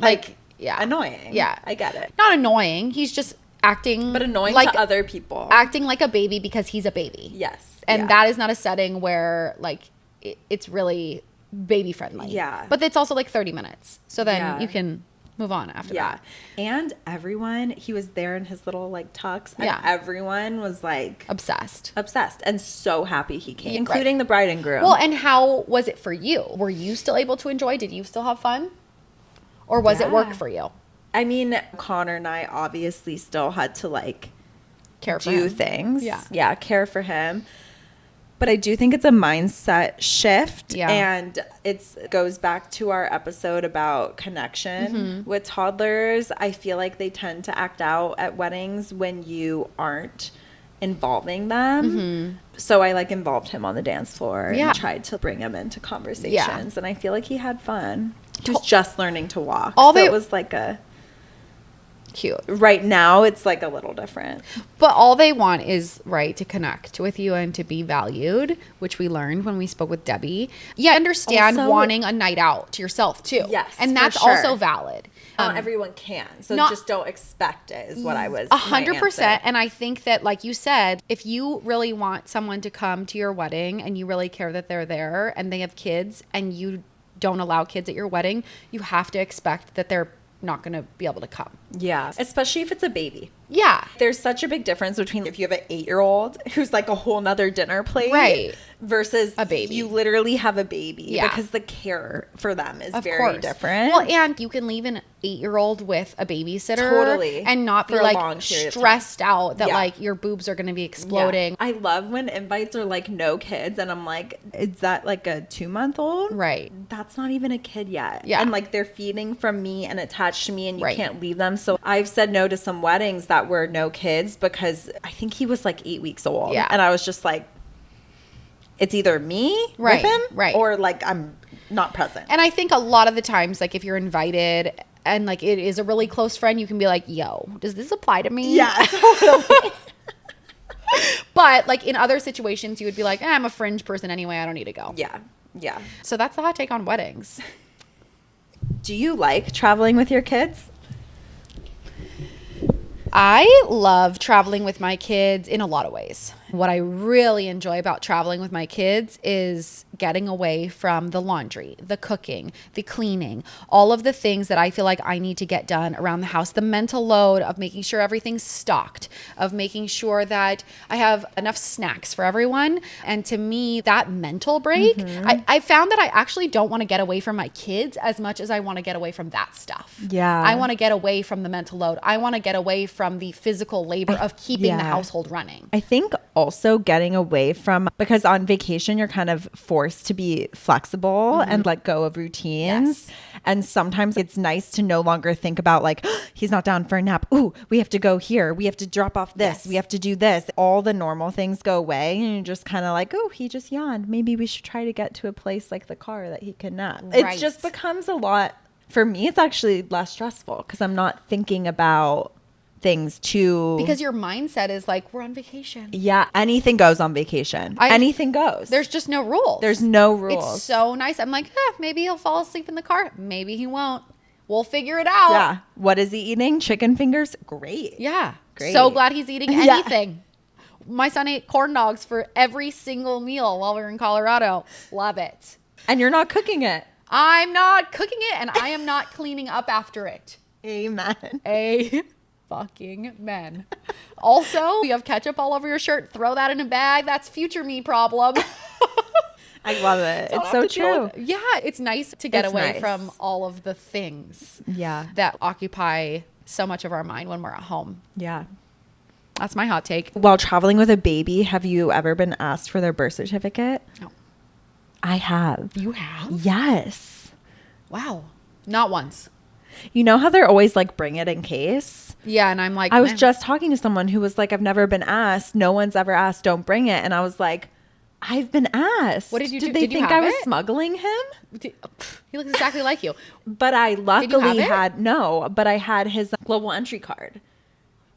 like, annoying. Yeah. I get it. Not annoying. He's just acting. But annoying like to other people. Acting like a baby because he's a baby. Yes. And that is not a setting where like it's really baby friendly. Yeah. But it's also like 30 minutes. So then you can move on after that. And everyone, he was there in his little like tux and everyone was like obsessed and so happy he came, including the bride and groom. Well, and how was it for you? Were you still able to enjoy? Did you still have fun? Or was it work for you? I mean, Connor and I obviously still had to like care for do him. things. Yeah, care for him. But I do think it's a mindset shift. Yeah. And it goes back to our episode about connection with toddlers. I feel like they tend to act out at weddings when you aren't involving them. So I like involved him on the dance floor and tried to bring him into conversations. And I feel like he had fun. He was just learning to walk. It was like a... Cute. Right now, it's like a little different. But all they want is, right, to connect with you and to be valued, which we learned when we spoke with Debbie. Yeah, understand also, wanting a night out to yourself, too. Yes, and that's also valid. Not everyone can. So just don't expect it is what I was 100%. And I think that, like you said, if you really want someone to come to your wedding and you really care that they're there and they have kids and you don't allow kids at your wedding, you have to expect that they're not going to be able to come. Yeah. Especially if it's a baby. Yeah. There's such a big difference between if you have an 8-year-old who's like a whole nother dinner plate. Right. Versus a baby. You literally have a baby. Yeah. Because the care for them is very different. Well, and you can leave an 8-year-old with a babysitter. Totally. And not be like stressed out that like your boobs are going to be exploding. Yeah. I love when invites are like no kids. And I'm like, is that like a 2-month-old? Right. That's not even a kid yet. Yeah. And like they're feeding from me and attached to me and you can't leave them. So I've said no to some weddings that were no kids because I think he was like 8 weeks old. Yeah. And I was just like, it's either me with him or like I'm not present. And I think a lot of the times, like if you're invited and like it is a really close friend, you can be like, yo, does this apply to me? Yeah, totally. But like in other situations, you would be like, I'm a fringe person anyway. I don't need to go. Yeah. Yeah. So that's the hot take on weddings. Do you like traveling with your kids? I love traveling with my kids in a lot of ways. What I really enjoy about traveling with my kids is getting away from the laundry, the cooking, the cleaning, all of the things that I feel like I need to get done around the house, the mental load of making sure everything's stocked, of making sure that I have enough snacks for everyone. And to me, that mental break, I found that I actually don't want to get away from my kids as much as I want to get away from that stuff. Yeah. I want to get away from the mental load. I want to get away from the physical labor of keeping the household running. I think also getting away from, because on vacation you're kind of forced to be flexible and let go of routines. And sometimes it's nice to no longer think about like, oh, he's not down for a nap. Ooh, we have to go here. We have to drop off this. We have to do this. All the normal things go away and you're just kind of like, oh, he just yawned. Maybe we should try to get to a place like the car that he can nap. It just becomes a lot. For me, it's actually less stressful because I'm not thinking about things too, because your mindset is like, we're on vacation. Yeah, anything goes on vacation. Anything goes. There's just no rules. There's no rules. It's so nice. I'm like, maybe he'll fall asleep in the car. Maybe he won't. We'll figure it out. Yeah. What is he eating? Chicken fingers? Great. Yeah. Great. So glad he's eating anything. My son ate corn dogs for every single meal while we were in Colorado. Love it. And you're not cooking it. I'm not cooking it, and I am not cleaning up after it. Amen. Fucking men. Also, you have ketchup all over your shirt. Throw that in a bag. That's future me problem. I love it. It's so true. Yeah, it's nice to get away from all of the things that occupy so much of our mind when we're at home. Yeah. That's my hot take. While traveling with a baby, have you ever been asked for their birth certificate? No. I have. You have? Yes. Wow. Not once. You know how they're always like, bring it in case? Yeah, and I'm like, I was just talking to someone who was like, I've never been asked. No one's ever asked, don't bring it. And I was like, I've been asked. What did you do? Did they think I was smuggling him? He looks exactly like you. But I luckily but I had his global entry card.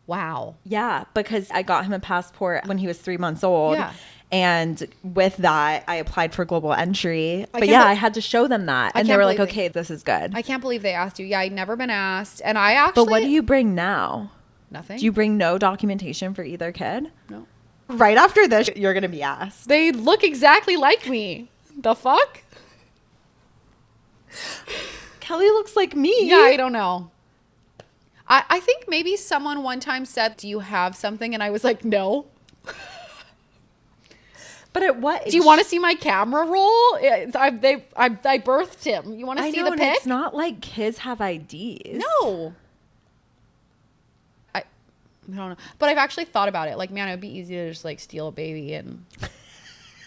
Wow. Yeah, because I got him a passport when he was 3 months old. Yeah. And with that, I applied for global entry. But I had to show them that. And they were like, okay, this is good. I can't believe they asked you. Yeah, I'd never been asked. And I actually... But what do you bring now? Nothing. Do you bring no documentation for either kid? No. Right after this, you're going to be asked. They look exactly like me. The fuck? Kelly looks like me. Yeah, I don't know. I think maybe someone one time said, do you have something? And I was like, no. But at what age? Do you want to see my camera roll? I birthed him. You want to see the pic? It's not like kids have IDs. No. I don't know. But I've actually thought about it. Like, man, it would be easy to just like steal a baby and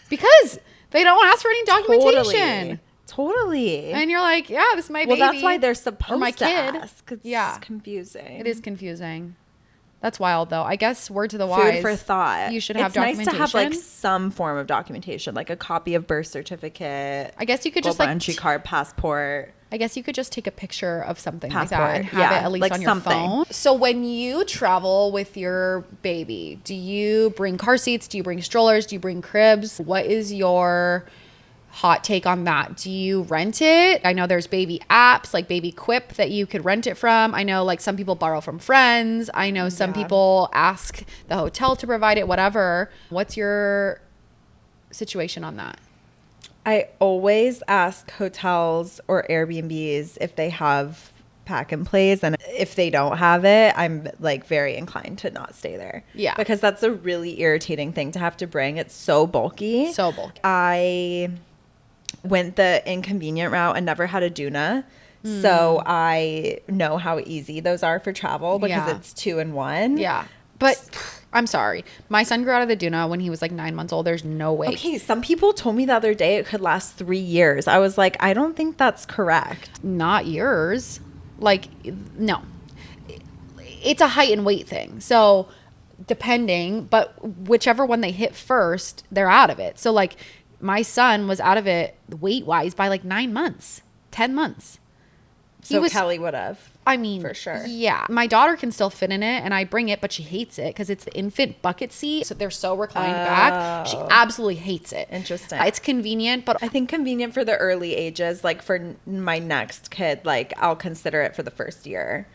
Because they don't ask for any documentation. Totally. And you're like, yeah, this is my baby. Well, that's why they're supposed or my to kid. ask. It's Yeah. confusing. It is confusing. That's wild, though. I guess word to the wise. Food for thought. You should have documentation. It's nice to have like some form of documentation, like a copy of birth certificate. I guess you could just like entry card, passport. I guess you could just take a picture of something passport, like that and have it at least like on your phone. So when you travel with your baby, do you bring car seats? Do you bring strollers? Do you bring cribs? What is your hot take on that? Do you rent it? I know there's baby apps like Baby Quip that you could rent it from. I know like some people borrow from friends. I know some people ask the hotel to provide it, whatever. What's your situation on that? I always ask hotels or Airbnbs if they have pack and plays, and if they don't have it, I'm like very inclined to not stay there. Yeah. Because that's a really irritating thing to have to bring. It's so bulky. So bulky. I went the inconvenient route and never had a doona. So I know how easy those are for travel because it's 2 in 1. Yeah. But I'm sorry. My son grew out of the doona when he was like 9 months old. There's no way. Okay, some people told me the other day it could last 3 years. I was like, I don't think that's correct. Not yours. Like, no. It's a height and weight thing. So depending, but whichever one they hit first, they're out of it. So like my son was out of it weight wise by like 9 months, 10 months. So Kelly would have. I mean, for sure. Yeah. My daughter can still fit in it and I bring it, but she hates it because it's the infant bucket seat. So they're so reclined back. She absolutely hates it. Interesting. It's convenient, but I think convenient for the early ages. Like for my next kid, like I'll consider it for the first year.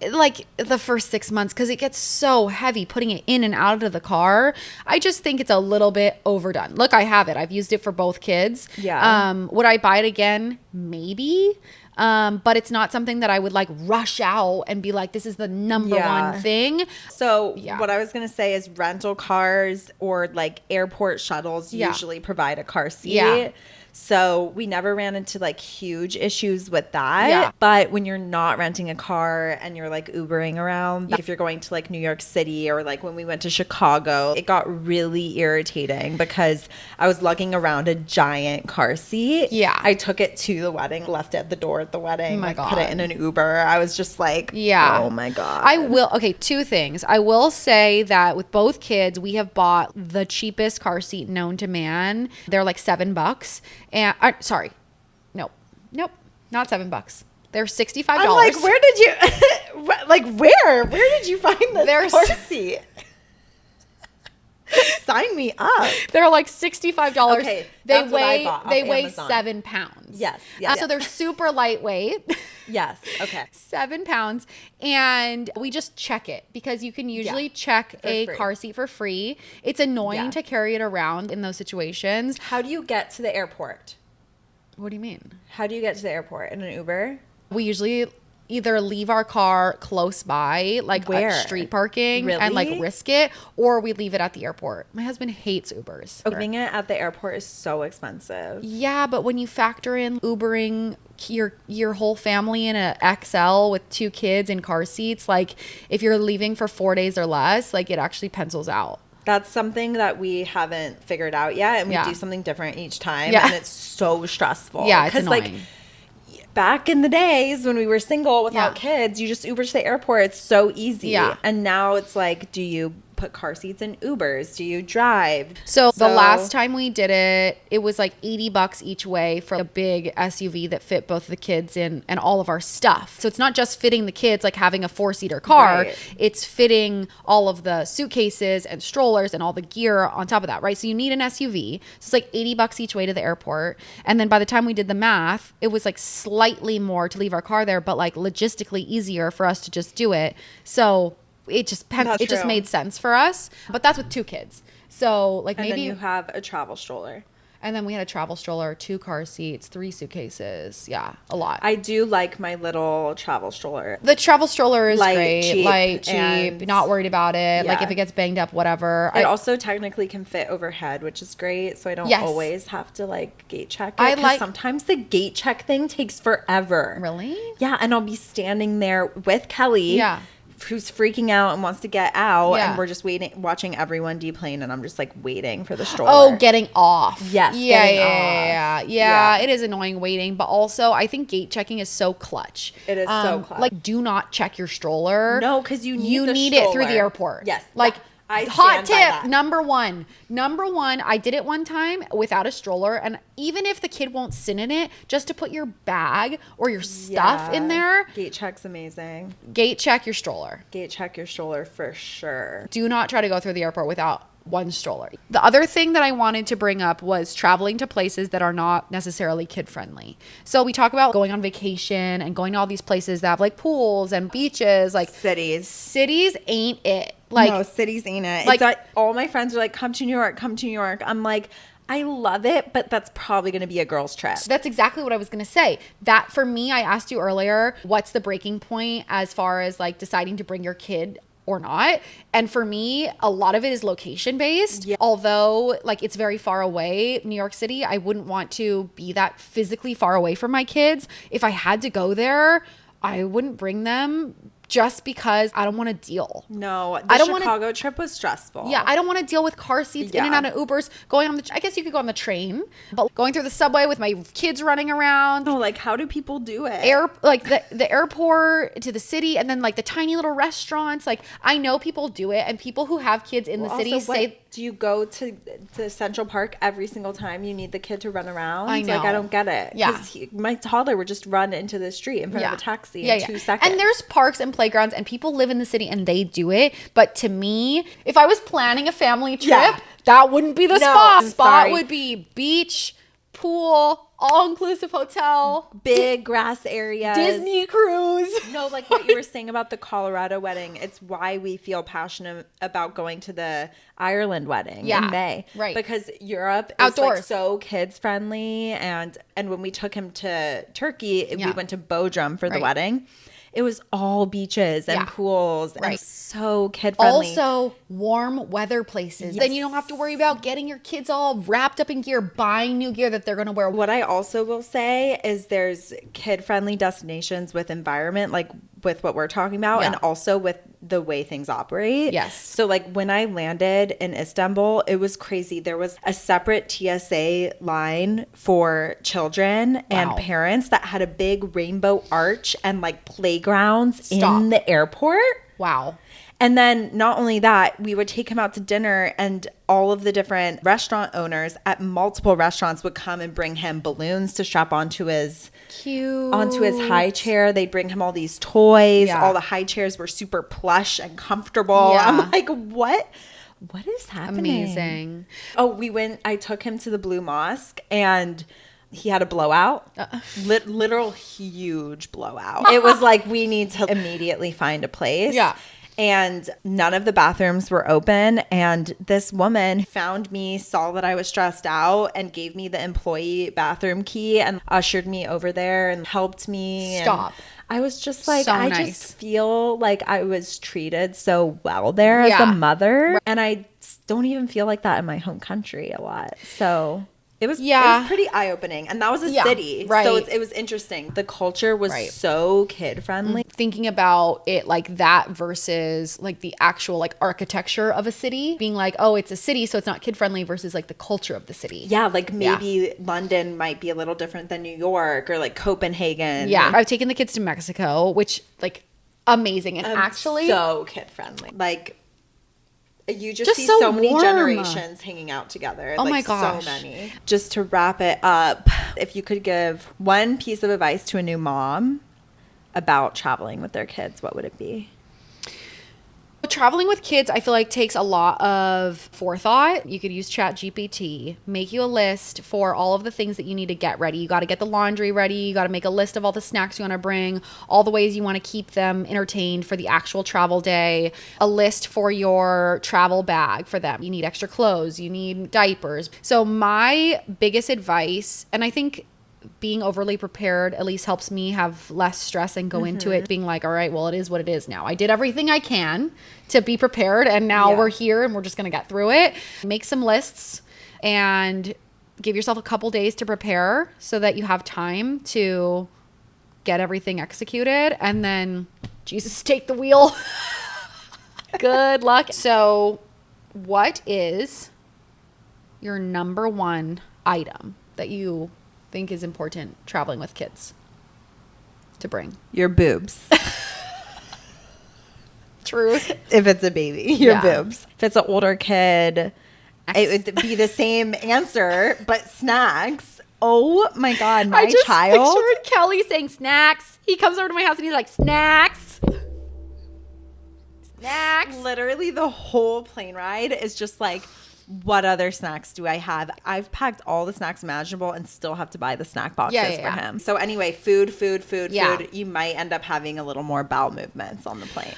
Like the first 6 months, because it gets so heavy putting it in and out of the car. I just think it's a little bit overdone. Look, I have it. I've used it for both kids. Yeah. Would I buy it again? Maybe. But it's not something that I would like rush out and be like, this is the number one thing. So what I was going to say is rental cars or like airport shuttles usually provide a car seat. Yeah. So we never ran into like huge issues with that. Yeah. But when you're not renting a car and you're like Ubering around, if you're going to like New York City or like when we went to Chicago, it got really irritating because I was lugging around a giant car seat. Yeah. I took it to the wedding, left it at the door at the wedding, Oh my like God. put it in an Uber. I was just like, oh my God. Okay, 2 things. I will say that with both kids, we have bought the cheapest car seat known to man. They're like $7. And sorry, nope, not $7. They're $65. I'm like, where did you, where did you find this car seat? Sign me up. They're like $65. Okay, they that's what I bought off weigh Amazon. 7 pounds. Yes. So they're super lightweight. Yes. Okay. 7 pounds. And we just check it because you can usually check a car seat for free. It's annoying to carry it around in those situations. How do you get to the airport? What do you mean? How do you get to the airport? In an Uber? We usually either leave our car close by, like Where? street parking, and like Really? risk it, or we leave it at the airport. My husband hates Ubers. Leaving it at the airport is so expensive. Yeah, but when you factor in Ubering your whole family in a XL with 2 kids in car seats, like if you're leaving for 4 days or less, like it actually pencils out. That's something that we haven't figured out yet, and we do something different each time, Yeah. and it's so stressful. Yeah, it's annoying. Like back in the days when we were single without kids, you just Uber to the airport. It's so easy. Yeah. And now it's like, do you put car seats in Ubers? Do you drive? So the last time we did it, it was like $80 each way for a big SUV that fit both the kids in and all of our stuff. So it's not just fitting the kids like having a 4-seater car. Right. It's fitting all of the suitcases and strollers and all the gear on top of that, right? So you need an SUV. So it's like $80 each way to the airport. And then by the time we did the math, it was like slightly more to leave our car there, but like logistically easier for us to just do it. So it just made sense for us, but that's with 2 kids. So like And maybe then you have a travel stroller. and then we had a travel stroller, 2 car seats, 3 suitcases. Yeah, a lot. I do like my little travel stroller. The travel stroller is Light, great, light, cheap, and not worried about it. Like yeah. if it gets banged up, whatever. It also technically can fit overhead, which is great. So I don't always have to like gate check it. I like- sometimes the gate check thing takes forever. Really? Yeah, and I'll be standing there with Kelly. Yeah. who's freaking out and wants to get out, Yeah. and we're just watching everyone deplane, and I'm just like waiting for the stroller. Oh, getting off. Yes, Yeah, getting yeah, off. yeah. It is annoying waiting, but also I think gate checking is so clutch. It is so clutch. Like, do not check your stroller. No, because you need it through the airport. Yes, like. I Hot stand by tip that. number one, I did it one time without a stroller, and even if the kid won't sit in it, just to put your bag or your stuff in there. Gate check's amazing. Gate check your stroller. Gate check your stroller for sure. Do not try to go through the airport without one stroller. The other thing that I wanted to bring up was traveling to places that are not necessarily kid friendly. So we talk about going on vacation and going to all these places that have like pools and beaches, like cities ain't it. Like, no, cities ain't it. Like, it's like, all my friends are like, come to New York, come to New York. I'm like, I love it, but that's probably going to be a girl's trip. That's exactly what I was going to say. That for me, I asked you earlier, what's the breaking point as far as like deciding to bring your kid or not? And for me, a lot of it is location based. Yeah. Although like it's very far away, New York City, I wouldn't want to be that physically far away from my kids. If I had to go there, I wouldn't bring them just because I don't want to deal. No, the Chicago trip was stressful. Yeah, I don't want to deal with car seats in and out of Ubers, going on I guess you could go on the train, but going through the subway with my kids running around. No, like how do people do it? The airport to the city, and then like the tiny little restaurants. Like I know people do it, and people who have kids in the city say, do you go to Central Park every single time you need the kid to run around? I know. Like I don't get it. Yeah. My toddler would just run into the street in front of a taxi in 2 seconds. And there's parks and playgrounds, and people live in the city and they do it. But to me, if I was planning a family trip, that wouldn't be the spot. Spot would be beach, pool, all-inclusive hotel, big grass areas, Disney cruise. No, like what you were saying about the Colorado wedding. It's why we feel passionate about going to the Ireland wedding in May. Right. Because Europe outdoors is like so kids friendly, and when we took him to Turkey, we went to Bodrum for the wedding. It was all beaches and pools and so kid friendly. Also, warm weather places. Yes. Then you don't have to worry about getting your kids all wrapped up in gear, buying new gear that they're going to wear. What I also will say is there's kid friendly destinations with environment, like with what we're talking about, and also with the way things operate. Yes. So like when I landed in Istanbul, it was crazy. There was a separate TSA line for children and parents that had a big rainbow arch and like playgrounds in the airport. Wow. And then not only that, we would take him out to dinner, and all of the different restaurant owners at multiple restaurants would come and bring him balloons to strap onto his high chair. They'd bring him all these toys. All the high chairs were super plush and comfortable. I'm like, what is happening? Amazing. Oh, I took him to the Blue Mosque, and he had a blowout, literal huge blowout. It was like, we need to immediately find a place. Yeah. And none of the bathrooms were open. And this woman found me, saw that I was stressed out, and gave me the employee bathroom key and ushered me over there and helped me. Stop. And I was just like, so nice. Just feel like I was treated so well there as a mother. And I don't even feel like that in my home country a lot. So it was pretty eye-opening. And that was a city. Right. So it was interesting. The culture was so kid-friendly. Thinking about it like that versus like the actual like architecture of a city. Being like, oh, it's a city, so it's not kid-friendly, versus like the culture of the city. Yeah, like maybe London might be a little different than New York, or like Copenhagen. Yeah. I've taken the kids to Mexico, which like amazing. And actually so kid-friendly. Like, you just see so many generations hanging out together. Oh like, my gosh. So many. Just to wrap it up, if you could give one piece of advice to a new mom about traveling with their kids, what would it be? Traveling with kids, I feel like, takes a lot of forethought. You could use ChatGPT, make you a list for all of the things that you need to get ready. You got to get the laundry ready. You got to make a list of all the snacks you want to bring, all the ways you want to keep them entertained for the actual travel day, a list for your travel bag for them. You need extra clothes. You need diapers. So my biggest advice, and I think being overly prepared at least helps me have less stress and go into it being like, all right, well, it is what it is now. I did everything I can to be prepared, and now we're here and we're just going to get through it. Make some lists and give yourself a couple days to prepare so that you have time to get everything executed, and then Jesus, take the wheel. Good luck. So what is your number one item that you think is important traveling with kids to bring? Your boobs. Truth. If it's a baby, your boobs. If it's an older kid, it would be the same answer, but snacks. Oh my God, my child. I just pictured Kelly saying snacks. He comes over to my house and he's like, snacks. Snacks. Literally the whole plane ride is just like, what other snacks do I have? I've packed all the snacks imaginable and still have to buy the snack boxes for him. So anyway, food. You might end up having a little more bowel movements on the plane.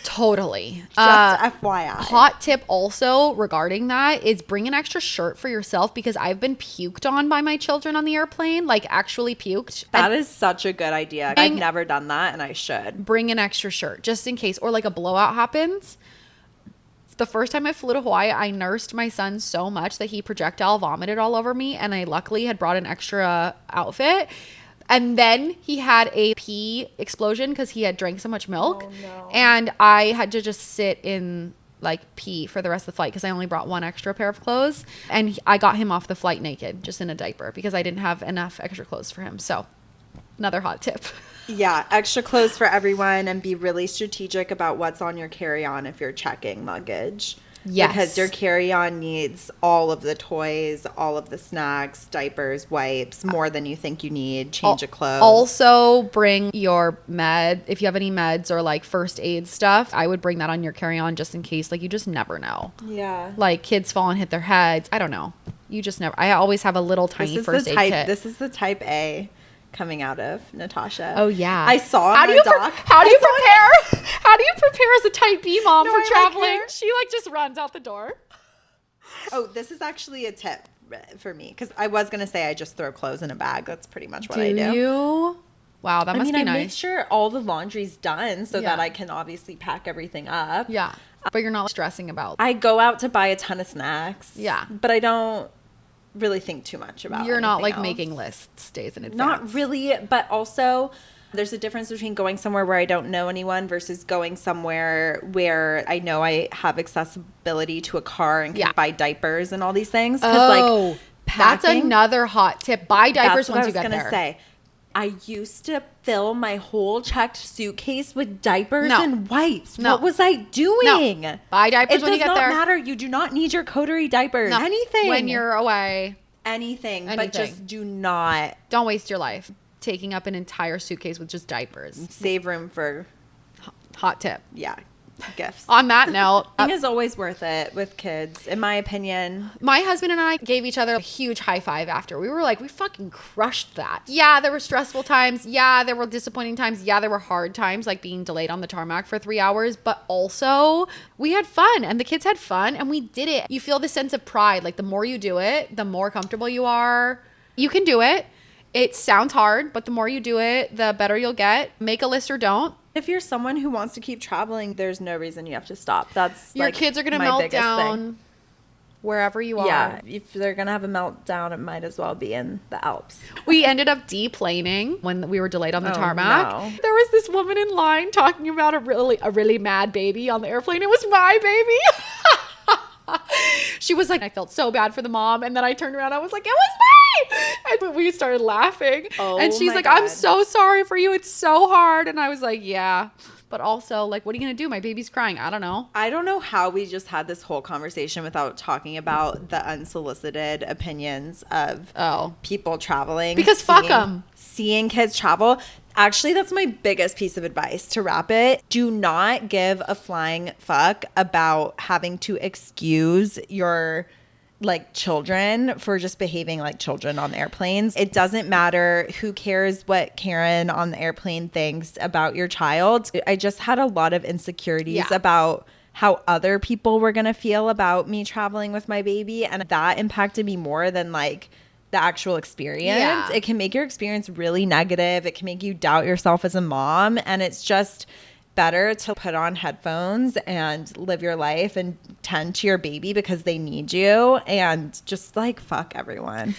Totally. Just FYI. Hot tip also regarding that is bring an extra shirt for yourself, because I've been puked on by my children on the airplane, like actually puked. That is such a good idea. I've never done that and I should. Bring an extra shirt just in case, or like a blowout happens. The first time I flew to Hawaii, I nursed my son so much that he projectile vomited all over me, and I luckily had brought an extra outfit. And then he had a pee explosion because he had drank so much milk. Oh, no. And I had to just sit in like pee for the rest of the flight because I only brought one extra pair of clothes. And I got him off the flight naked, just in a diaper, because I didn't have enough extra clothes for him. So another hot tip. Yeah, extra clothes for everyone, and be really strategic about what's on your carry-on if you're checking luggage. Yes. Because your carry-on needs all of the toys, all of the snacks, diapers, wipes, more than you think you need, change of clothes. Also bring your if you have any meds or like first aid stuff, I would bring that on your carry-on just in case. Like, you just never know. Yeah. Like, kids fall and hit their heads. I don't know. You just never. I always have a little tiny first aid kit. This is the type A coming out of Natasha. Oh yeah, I saw. How do you prepare? How do you prepare as a type B mom for traveling? She like just runs out the door. Oh, this is actually a tip for me, because I was gonna say I just throw clothes in a bag. That's pretty much what I do. Do you? Wow, that must be nice. I make sure all the laundry's done so that I can obviously pack everything up. Yeah, but you're not stressing about. I go out to buy a ton of snacks. Yeah, but I don't really think too much about. You're not like else. Making lists days in advance. Not really, but also there's a difference between going somewhere where I don't know anyone versus going somewhere where I know I have accessibility to a car and can buy diapers and all these things. Oh, like, that's another hot tip. Buy diapers once you get there. I was gonna say, I used to fill my whole checked suitcase with diapers and wipes. What was I doing? No. Buy diapers when you get there. It does not matter. You do not need your coterie diapers. No. Anything. When you're away. Anything. But just do not. Don't waste your life taking up an entire suitcase with just diapers. Save room for. Hot tip. Yeah. Gifts. On that note, I think is always worth it with kids, in my opinion. My husband and I gave each other a huge high five after. We were like, we fucking crushed that. Yeah, there were stressful times. Yeah, there were disappointing times. Yeah, there were hard times, like being delayed on the tarmac for 3 hours. But also, we had fun, and the kids had fun, and we did it. You feel this sense of pride. Like, the more you do it, the more comfortable you are. You can do it. It sounds hard, but the more you do it, the better you'll get. Make a list or don't. If you're someone who wants to keep traveling, there's no reason you have to stop. That's your kids are going to melt down wherever you are. Yeah, if they're going to have a meltdown, it might as well be in the Alps. We ended up deplaning when we were delayed on the tarmac. No. There was this woman in line talking about a really mad baby on the airplane. It was my baby. She was like, I felt so bad for the mom, and then I turned around, I was like, it was me, and we started laughing. And she's like, God. I'm so sorry for you, it's so hard. And I was like, yeah, but also, like, what are you gonna do? My baby's crying. I don't know how we just had this whole conversation without talking about the unsolicited opinions of people traveling, because fuck them. Seeing kids travel. Actually, that's my biggest piece of advice to wrap it. Do not give a flying fuck about having to excuse your like children for just behaving like children on airplanes. It doesn't matter. Who cares what Karen on the airplane thinks about your child? I just had a lot of insecurities about how other people were going to feel about me traveling with my baby. And that impacted me more than like the actual experience. Yeah. It can make your experience really negative. It can make you doubt yourself as a mom. And it's just better to put on headphones and live your life and tend to your baby because they need you, and just like fuck everyone.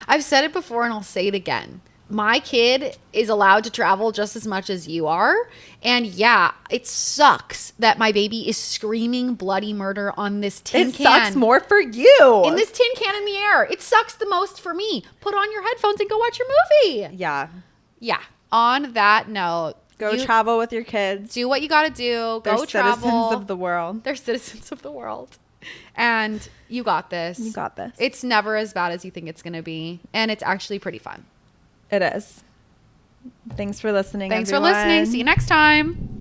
I've said it before and I'll say it again. my kid is allowed to travel just as much as you are. And yeah, it sucks that my baby is screaming bloody murder on this tin can. It sucks more for you. In this tin can in the air. It sucks the most for me. Put on your headphones and go watch your movie. Yeah. Yeah. On that note, go travel with your kids. Do what you got to do. Go travel. They're citizens of the world. They're citizens of the world. And you got this. You got this. It's never as bad as you think it's going to be. And it's actually pretty fun. It is. Thanks for listening. Thanks for listening. See you next time.